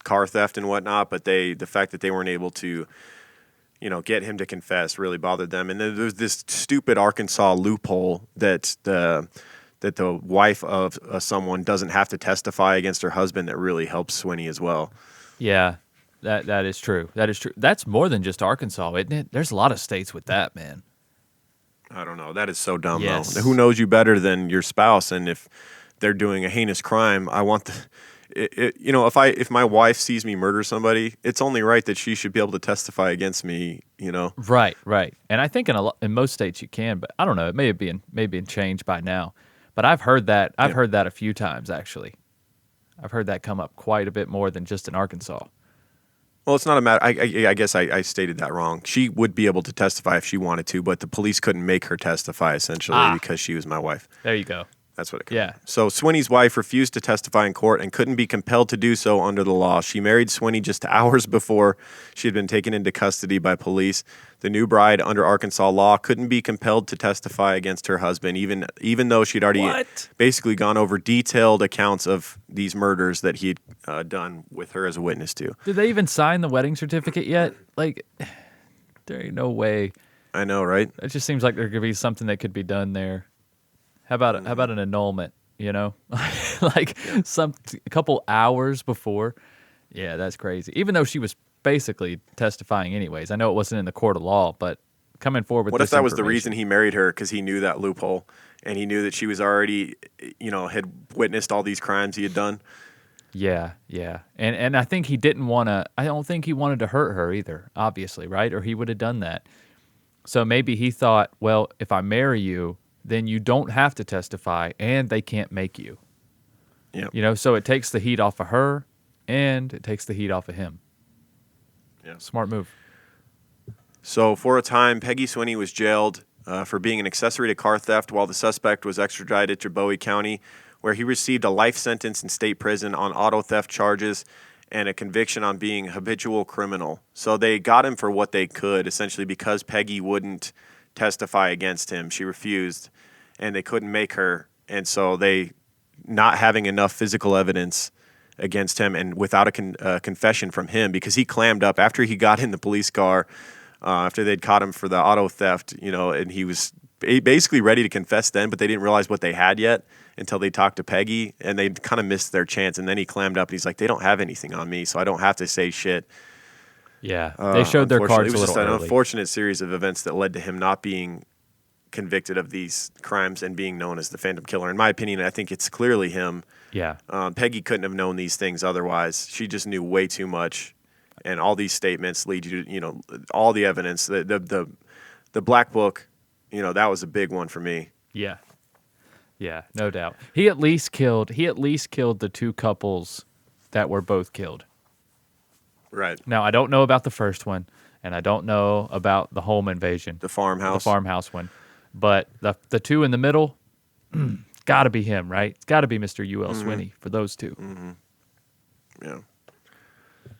car theft and whatnot, but the fact that they weren't able to get him to confess really bothered them. And then there's this stupid Arkansas loophole that the wife of someone doesn't have to testify against her husband that really helps Swinney as well. Yeah, that is true. That is true. That's more than just Arkansas, isn't it? There's a lot of states with that, man. I don't know. That is so dumb, yes. though. Who knows you better than your spouse? And if they're doing a heinous crime, if my wife sees me murder somebody, it's only right that she should be able to testify against me. Right, right. And I think in most states you can, but I don't know. It may have been changed by now. But I've heard that. I've heard that a few times actually. I've heard that come up quite a bit more than just in Arkansas. Well, it's not a matter. I guess I stated that wrong. She would be able to testify if she wanted to, but the police couldn't make her testify essentially because she was my wife. There you go. That's what it comes. Yeah. So Swinney's wife refused to testify in court and couldn't be compelled to do so under the law. She married Swinney just hours before she had been taken into custody by police. The new bride, under Arkansas law, couldn't be compelled to testify against her husband, even though she'd already basically gone over detailed accounts of these murders that he'd done with her as a witness to. Did they even sign the wedding certificate yet? Like, there ain't no way. I know, right? It just seems like there could be something that could be done there. How about an annulment? Like a couple hours before. Yeah, that's crazy. Even though she was basically testifying anyways. I know it wasn't in the court of law, but coming forward with what this if that was the information- reason he married her? Because he knew that loophole, and he knew that she was already, had witnessed all these crimes he had done. Yeah, yeah. And I think he didn't want to. I don't think he wanted to hurt her either. Obviously, right? Or he would have done that. So maybe he thought, well, if I marry you, then you don't have to testify, and they can't make you. Yeah. So it takes the heat off of her, and it takes the heat off of him. Yeah. Smart move. So for a time, Peggy Swinney was jailed for being an accessory to car theft while the suspect was extradited to Bowie County, where he received a life sentence in state prison on auto theft charges and a conviction on being a habitual criminal. So they got him for what they could, essentially because Peggy wouldn't testify against him. She refused, and they couldn't make her. And so not having enough physical evidence against him and without a confession from him, because he clammed up after he got in the police car, after they'd caught him for the auto theft, and he was basically ready to confess then, but they didn't realize what they had yet until they talked to Peggy, and they kind of missed their chance. And then he clammed up, and he's like, they don't have anything on me, so I don't have to say shit. Yeah, they showed their cards a little early. It was just an unfortunate series of events that led to him not being convicted of these crimes and being known as the Phantom Killer. In my opinion, I think it's clearly him. Yeah. Peggy couldn't have known these things otherwise. She just knew way too much, and all these statements lead you to, all the evidence. The Black Book, that was a big one for me. Yeah. Yeah, no doubt. He at least killed the two couples that were both killed. Right. Now, I don't know about the first one, and I don't know about the home invasion. The farmhouse. The farmhouse one. But the two in the middle, got to be him, right? It's got to be Mr. U.L. Swinney for those two. Mm-hmm. Yeah.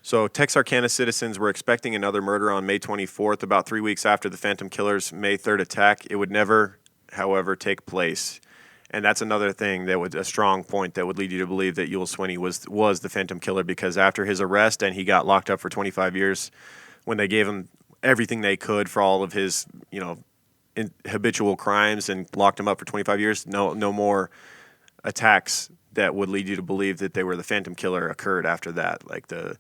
So Texarkana citizens were expecting another murder on May 24th, about 3 weeks after the Phantom Killer's May 3rd attack. It would never, however, take place. And that's another thing a strong point that would lead you to believe that Ewell Swinney was the Phantom Killer, because after his arrest and he got locked up for 25 years, when they gave him everything they could for all of his, habitual crimes and locked him up for 25 years, no more attacks that would lead you to believe that they were the Phantom Killer occurred after that. Like the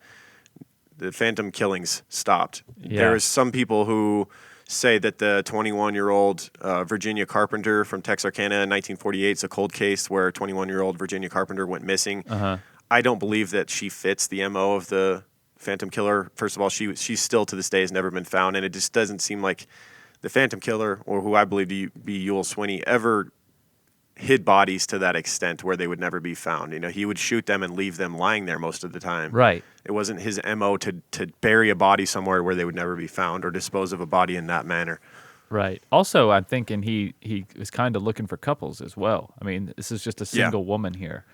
Phantom killings stopped. Yeah. There is some people who say that the 21-year-old Virginia Carpenter from Texarkana in 1948 is a cold case where 21-year-old Virginia Carpenter went missing. Uh-huh. I don't believe that she fits the MO of the Phantom Killer. First of all, she's still to this day has never been found, and it just doesn't seem like the Phantom Killer, or who I believe to be Ewell Swinney, ever hid bodies to that extent where they would never be found. He would shoot them and leave them lying there most of the time. Right. It wasn't his MO to bury a body somewhere where they would never be found or dispose of a body in that manner. Right. Also, I'm thinking he was kind of looking for couples as well. I mean, this is just a single woman here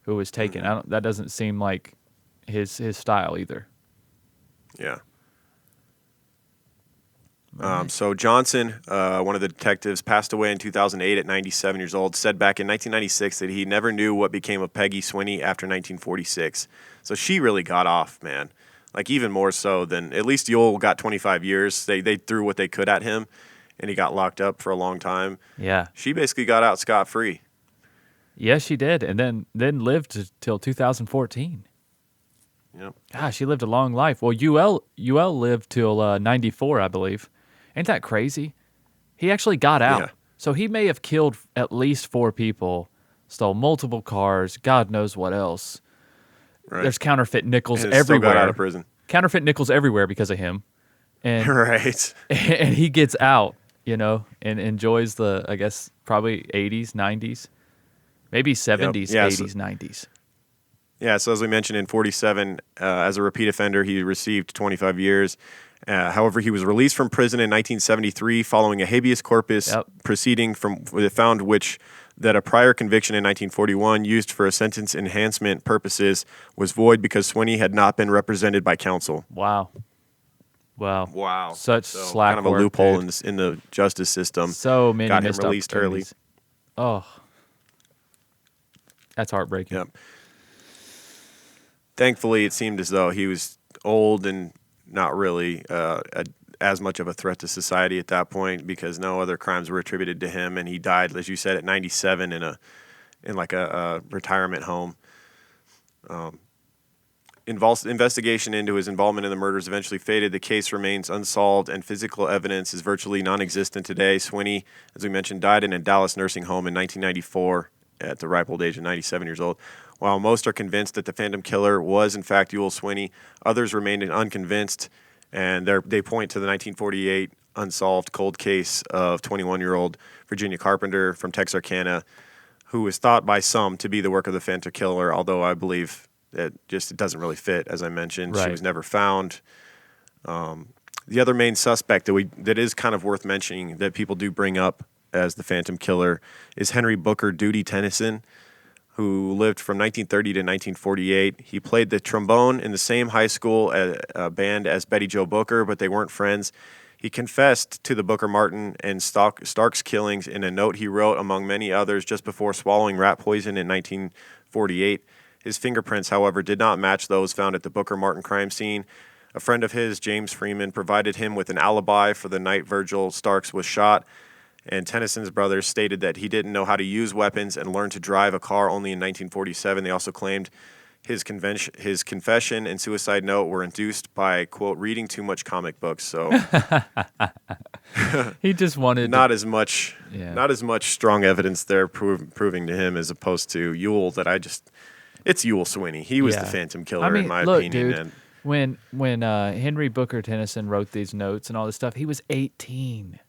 who was taken. Mm-hmm. That doesn't seem like his style either. Yeah. So Johnson, one of the detectives, passed away in 2008 at 97 years old, said back in 1996 that he never knew what became of Peggy Swinney after 1946. So she really got off, man. Like, even more so than, at least Ewell got 25 years. They threw what they could at him, and he got locked up for a long time. Yeah. She basically got out scot-free. Yes, she did, and then lived till 2014. Yep. Gosh, she lived a long life. Well, UL lived till 94, I believe. Ain't that crazy? He actually got out. Yeah. So he may have killed at least 4 people, stole multiple cars, God knows what else. Right. There's counterfeit nickels And still got everywhere. out of prison. Counterfeit nickels everywhere because of him. And Right. and he gets out, and enjoys the, I guess, probably 80s, 90s, maybe 70s, Yeah, 80s, 90s. Yeah, so as we mentioned, in 47, as a repeat offender, he received 25 years. However, he was released from prison in 1973 following a habeas corpus proceeding found that a prior conviction in 1941 used for a sentence enhancement purposes was void because Swinney had not been represented by counsel. Wow. Such So slack kind of a work, loophole dude. in the justice system. So many got him missed released early. opportunities. Oh, that's heartbreaking. Yep. Thankfully, it seemed as though he was old and not really as much of a threat to society at that point because no other crimes were attributed to him, and he died, as you said, at 97 in a retirement home. Investigation into his involvement in the murders eventually faded. The case remains unsolved, and physical evidence is virtually non-existent today. Swinney, as we mentioned, died in a Dallas nursing home in 1994 at the ripe old age of 97 years old. While most are convinced that the Phantom Killer was, in fact, Ewell Swinney, others remained unconvinced, and they point to the 1948 unsolved cold case of 21-year-old Virginia Carpenter from Texarkana, who was thought by some to be the work of the Phantom Killer, although I believe that it doesn't really fit, as I mentioned. Right. She was never found. The other main suspect that is kind of worth mentioning that people do bring up as the Phantom Killer is Henry Booker Duty Tennyson, who lived from 1930 to 1948. He played the trombone in the same high school band as Betty Jo Booker, but they weren't friends. He confessed to the Booker Martin and Starks killings in a note he wrote, among many others, just before swallowing rat poison in 1948. His fingerprints, however, did not match those found at the Booker Martin crime scene. A friend of his, James Freeman, provided him with an alibi for the night Virgil Starks was shot, and Tennyson's brothers stated that he didn't know how to use weapons and learned to drive a car only in 1947. They also claimed his confession and suicide note were induced by, quote, reading too much comic books. So He just wanted not as much strong evidence there proving to him as opposed to Ewell it's Ewell Swinney. He was the Phantom Killer, in my opinion. Dude, and when Henry Booker Tennyson wrote these notes and all this stuff, he was 18.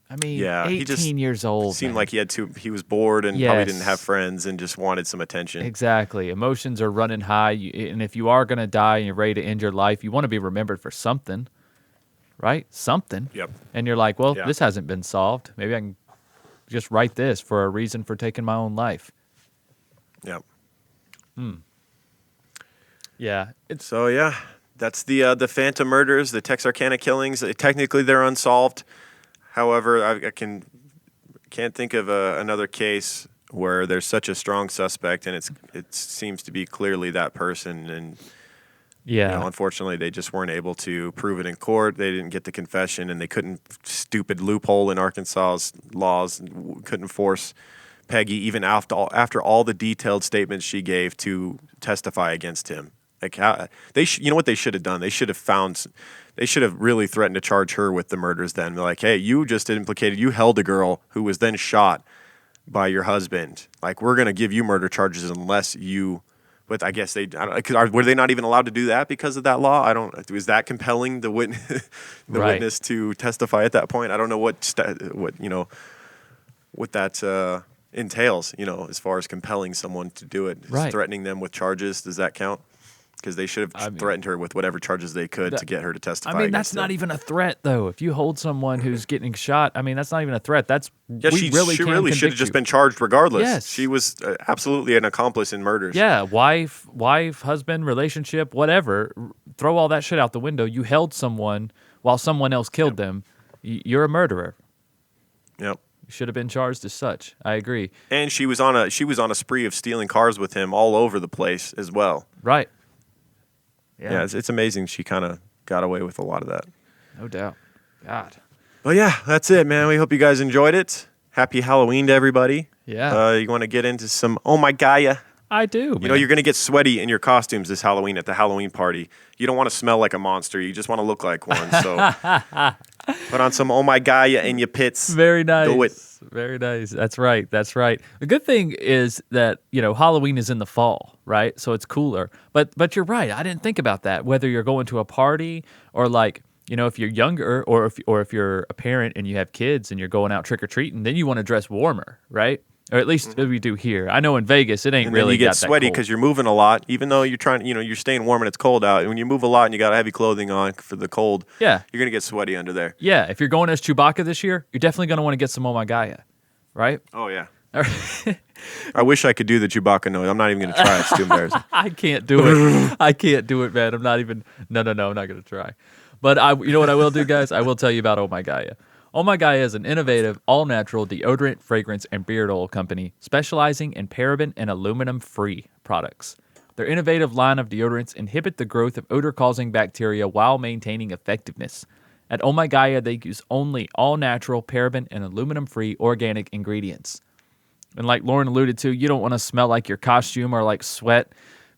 I mean, 18 years old. Seemed like he was bored and probably didn't have friends and just wanted some attention. Exactly. Emotions are running high. And if you are going to die and you're ready to end your life, you want to be remembered for something, right? Something. Yep. And you're like, well, this hasn't been solved. Maybe I can just write this for a reason for taking my own life. Yep. Yeah. That's the Phantom murders, the Texarkana killings. Technically, they're unsolved. However, I can't think of another case where there's such a strong suspect and it seems to be clearly that person. And unfortunately, they just weren't able to prove it in court. They didn't get the confession, and they couldn't. Stupid loophole in Arkansas's laws couldn't force Peggy, even after all the detailed statements she gave, to testify against him. Like you know what they should have done? They should have really threatened to charge her with the murders. Then they're like, hey, you just implicated. You held a girl who was then shot by your husband. Like, we're gonna give you murder charges unless you. But I guess were they not even allowed to do that because of that law? Is that compelling the witness to testify at that point? I don't know what that entails. As far as compelling someone to do it, threatening them with charges. Does that count? Because they should have threatened her with whatever charges they could to get her to testify. I mean, that's not even a threat, though. If you hold someone who's getting shot, I mean, that's not even a threat. She really should have just been charged regardless. Yes. She was absolutely an accomplice in murders. Yeah, wife, husband, relationship, whatever. Throw all that shit out the window. You held someone while someone else killed them. You're a murderer. Yep. You should have been charged as such. I agree. And she was on a spree of stealing cars with him all over the place as well. Right. Yeah, it's amazing she kind of got away with a lot of that. No doubt. God. Well, yeah, that's it, man. We hope you guys enjoyed it. Happy Halloween to everybody. Yeah. You want to get into some Oh My Gaia? I do, man. You're going to get sweaty in your costumes this Halloween at the Halloween party. You don't want to smell like a monster. You just want to look like one. So put on some Oh My Gaia in your pits. Very nice. Do it. Very nice. That's right. That's right. The good thing is that, Halloween is in the fall, right? So it's cooler. But you're right. I didn't think about that. Whether you're going to a party or like, if you're younger or if you're a parent and you have kids and you're going out trick or treating, then you want to dress warmer, right? Or at least we do here. I know in Vegas it ain't And really then you get got that sweaty cold. because you're moving a lot, even though you're trying, you're staying warm and it's cold out. And when you move a lot and you got heavy clothing on for the cold, Yeah. you're gonna get sweaty under there. Yeah, if you're going as Chewbacca this year, you're definitely going to want to get some Oh My Gaia, right? Oh yeah. I wish I could do the Chewbacca noise. I'm not even gonna try. It's too embarrassing. I can't do it. I can't do it, man. I'm not even. No. I'm not going to try. But you know what I will do, guys? I will tell you about Oh My Gaia. Oh My Gaia is an innovative, all-natural deodorant, fragrance, and beard oil company specializing in paraben and aluminum-free products. Their innovative line of deodorants inhibit the growth of odor-causing bacteria while maintaining effectiveness. At Oh My Gaia, they use only all-natural, paraben, and aluminum-free organic ingredients. And like Lauren alluded to, you don't want to smell like your costume or like sweat.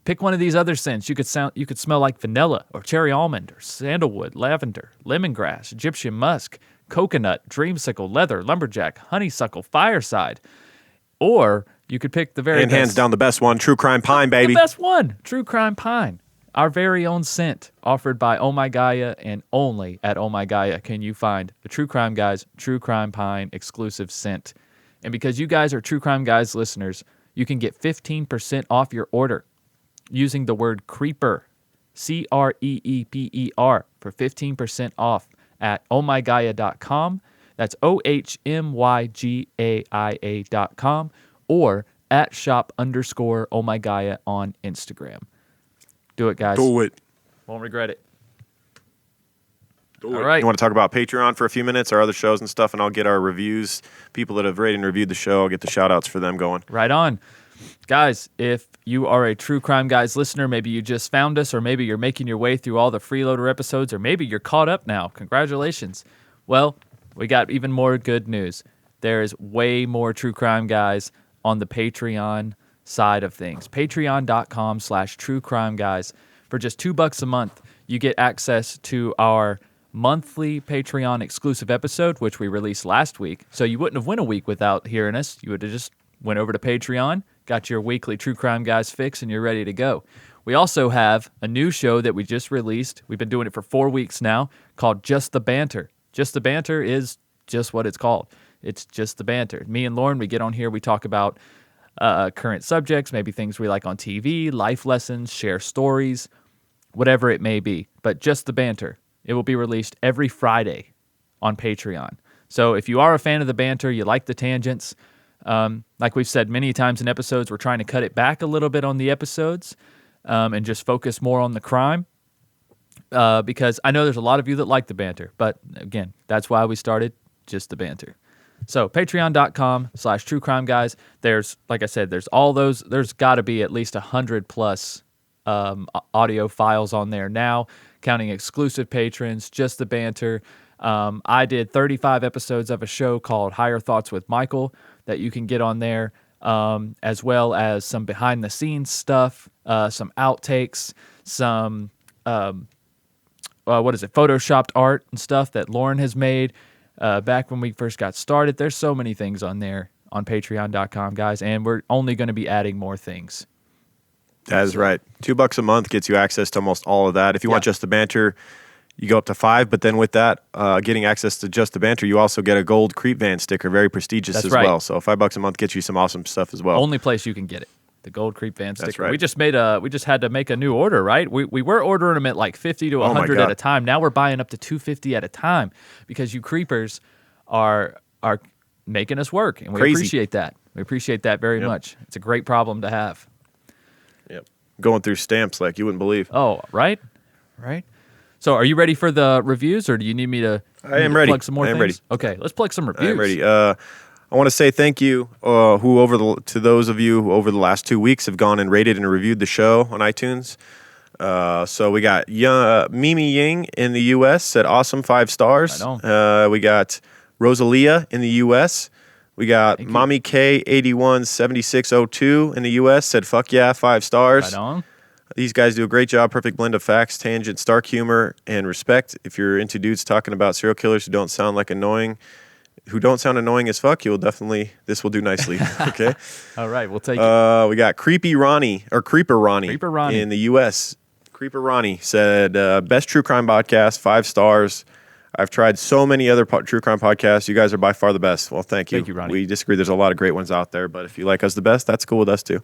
Pick one of these other scents. You could smell like vanilla or cherry almond or sandalwood, lavender, lemongrass, Egyptian musk, coconut, dreamsicle, leather, lumberjack, honeysuckle, fireside. Or you could pick the very And hands down the best one, True Crime Pine, baby. the best one, True Crime Pine. Our very own scent offered by Oh My Gaia, and only at Oh My Gaia can you find the True Crime Guys True Crime Pine exclusive scent. And because you guys are True Crime Guys listeners, you can get 15% off your order using the word CREEPER, CREEPER, for 15% off at ohmygaia.com. That's OHMYGAIA.com, or at shop_ohmygaia on Instagram. Do it, guys. Do it. Won't regret it. Do All it. right. You want to talk about Patreon for a few minutes, our other shows and stuff, and I'll get our reviews. People that have rated and reviewed the show, I'll get the shout outs for them going. Right on. Guys, if you are a True Crime Guys listener, maybe you just found us, or maybe you're making your way through all the freeloader episodes, or maybe you're caught up now. Congratulations. Well, we got even more good news. There is way more True Crime Guys on the Patreon side of things. Patreon.com/True Crime Guys. For just $2 a month, you get access to our monthly Patreon exclusive episode, which we released last week. So you wouldn't have went a week without hearing us. You would have just went over to Patreon, got your weekly True Crime Guys fix, and you're ready to go. We also have a new show that we just released. We've been doing it for 4 weeks now, called Just the Banter. Just the Banter is just what it's called. It's just the banter. Me and Lauren, we get on here, we talk about current subjects, maybe things we like on TV, life lessons, share stories, whatever it may be. But Just the Banter. It will be released every Friday on Patreon. So if you are a fan of the banter, you like the tangents, like we've said many times in episodes, we're trying to cut it back a little bit on the episodes and just focus more on the crime. Because I know there's a lot of you that like the banter. But again, that's why we started Just the Banter. So patreon.com/True Crime Guys. There's, like I said, there's all those. There's got to be at least 100 plus audio files on there now, counting exclusive patrons, Just the Banter. I did 35 episodes of a show called Higher Thoughts with Michael that you can get on there, as well as some behind the scenes stuff, some outtakes, some photoshopped art and stuff that Lauren has made back when we first got started. There's so many things on there on patreon.com, guys, and we're only going to be adding more things. That is right. $2 a month gets you access to almost all of that. If you want Just the Banter, you go up to $5. But then with that, getting access to Just the Banter, you also get a gold Creep Van sticker, very prestigious That's as right. well. So $5 a month gets you some awesome stuff as well. Only place you can get it. The Gold Creep Van sticker. That's right. We just had to make a new order, right? We were ordering them at like 50 to 100 at a time. Now we're buying up to 250 at a time because you creepers are making us work, and we appreciate that. We appreciate that very much. It's a great problem to have. Yep. Going through stamps like you wouldn't believe. Oh, right. So, are you ready for the reviews, or do you need me to? I am ready. Plug some more things? Ready. Okay, let's plug some reviews. I am ready. I want to say thank you to those of you who over the last 2 weeks have gone and rated and reviewed the show on iTunes. So we got Mimi Ying in the U.S. said awesome, 5 stars. We got Rosalia in the U.S. We got Mommy K817602 in the U.S. said fuck yeah, 5 stars. Right on. These guys do a great job. Perfect blend of facts, tangent, stark humor, and respect. If you're into dudes talking about serial killers who don't sound like annoying who don't sound annoying as fuck, this will do nicely. Okay. All right, we'll take it. We got Creeper Ronnie Creeper Ronnie. in the U.S. Creeper Ronnie said, best true crime podcast, 5 stars. I've tried so many other true crime podcasts. You guys are by far the best. Well, thank you. Thank you, Ronnie. We disagree. There's a lot of great ones out there, but if you like us the best, that's cool with us too.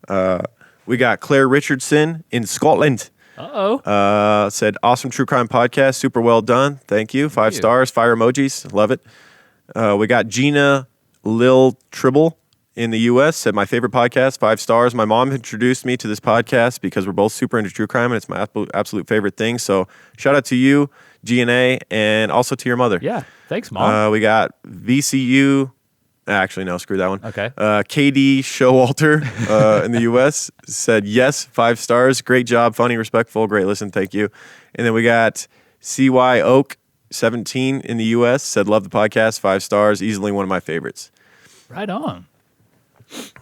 Yep. We got Claire Richardson in Scotland. Said, awesome true crime podcast. Super well done. Thank you. 5 stars. Fire emojis. Love it. We got Gina Lil Tribble in the U.S. Said, my favorite podcast, 5 stars. My mom introduced me to this podcast because we're both super into true crime, and it's my absolute favorite thing. So shout out to you, GNA, and also to your mother. Yeah. Thanks, Mom. We got VCU. Actually, no, screw that one. Okay. KD Showalter in the U.S. said, yes, 5 stars. Great job. Funny, respectful. Great listen. Thank you. And then we got CY Oak 17 in the U.S. said, love the podcast. 5 stars. Easily one of my favorites. Right on.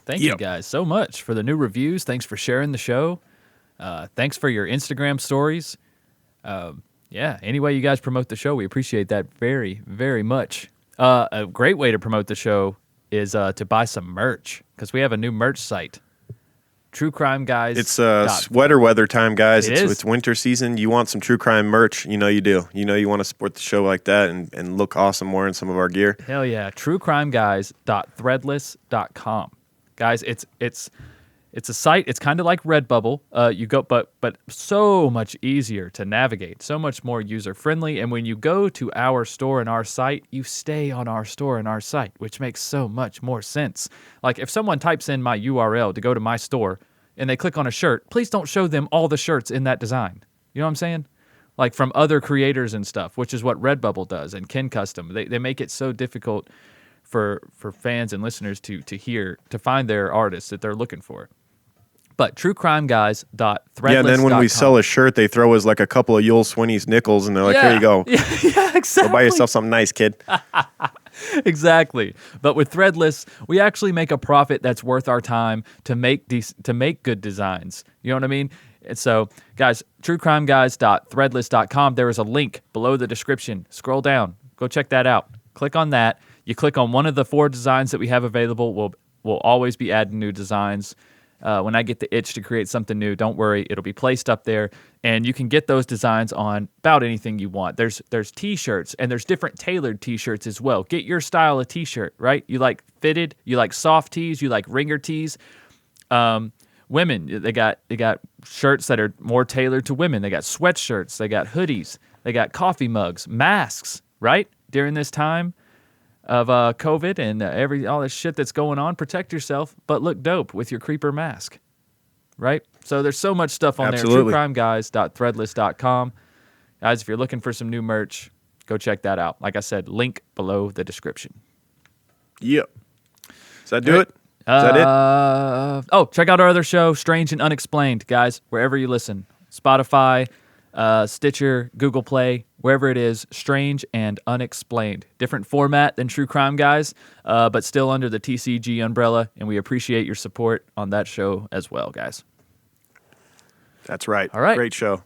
Thank you guys so much for the new reviews. Thanks for sharing the show. Thanks for your Instagram stories. Any way you guys promote the show, we appreciate that very, very much. A great way to promote the show is to buy some merch, because we have a new merch site. True Crime Guys. It's sweater weather time, guys. It's winter season. You want some true crime merch. You know you do. You know you want to support the show like that and look awesome wearing some of our gear. Hell yeah. truecrimeguys.threadless.com. Guys, it's a site. It's kind of like Redbubble. You go, but so much easier to navigate, so much more user friendly. And when you go to our store and our site, you stay on our store and our site, which makes so much more sense. Like if someone types in my URL to go to my store and they click on a shirt, please don't show them all the shirts in that design. You know what I'm saying? Like from other creators and stuff, which is what Redbubble does and Ken Custom. They make it so difficult for fans and listeners to find their artists that they're looking for. But truecrimeguys.threadless.com. Yeah, and then when we sell a shirt, they throw us like a couple of Yul Swinney's nickels, and they're like, here you go. Yeah, exactly. Go buy yourself something nice, kid. Exactly. But with Threadless, we actually make a profit that's worth our time to make good designs. You know what I mean? And so, guys, truecrimeguys.threadless.com. There is a link below the description. Scroll down. Go check that out. Click on that. You click on one of the 4 designs that we have available. We'll always be adding new designs. When I get the itch to create something new, don't worry. It'll be placed up there, and you can get those designs on about anything you want. There's T-shirts, and there's different tailored T-shirts as well. Get your style of T-shirt, right? You like fitted, you like soft tees, you like ringer tees. Women, they got shirts that are more tailored to women. They got sweatshirts, they got hoodies, they got coffee mugs, masks, right? During this time of COVID and all this shit that's going on, protect yourself, but look dope with your creeper mask, right? So there's so much stuff on Absolutely. there. truecrimeguys.threadless.com. Guys, if you're looking for some new merch, go check that out. Like I said, link below the description. Yep. Does that do it? Is that it? Check out our other show, Strange and Unexplained, guys, wherever you listen. Spotify, Stitcher, Google Play, wherever it is, Strange and Unexplained. Different format than True Crime Guys, but still under the TCG umbrella, and we appreciate your support on that show as well, guys. That's right. All right. Great show.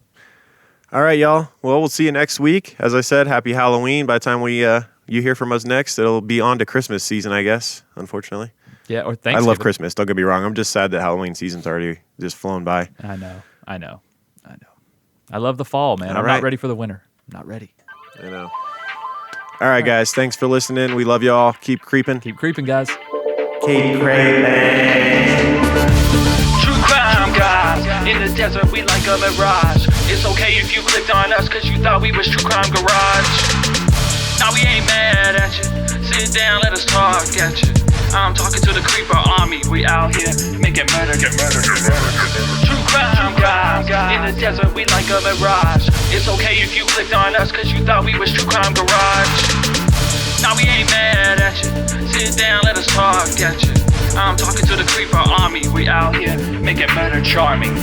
All right, y'all. Well, we'll see you next week. As I said, happy Halloween. By the time you hear from us next, it'll be on to Christmas season, I guess, unfortunately. Yeah, or Thanksgiving. I love Christmas. Don't get me wrong. I'm just sad that Halloween season's already just flown by. I know. I love the fall, man. I'm not ready for the winter. I'm not ready. I know. All right, guys. Thanks for listening. We love y'all. Keep creeping. Keep creeping, guys. Keep creeping. True crime guys, in the desert we like a mirage. It's okay if you clicked on us cause you thought we was True Crime Garage. Now we ain't mad at you, sit down, let us talk at you. I'm talking to the creeper army, we out here making murder, get murder. True crime guys, in the desert we like a mirage. It's okay if you clicked on us cause you thought we was True Crime Garage. Now we ain't mad at you, sit down, let us talk at you. I'm talking to the creeper army, we out here making murder charming.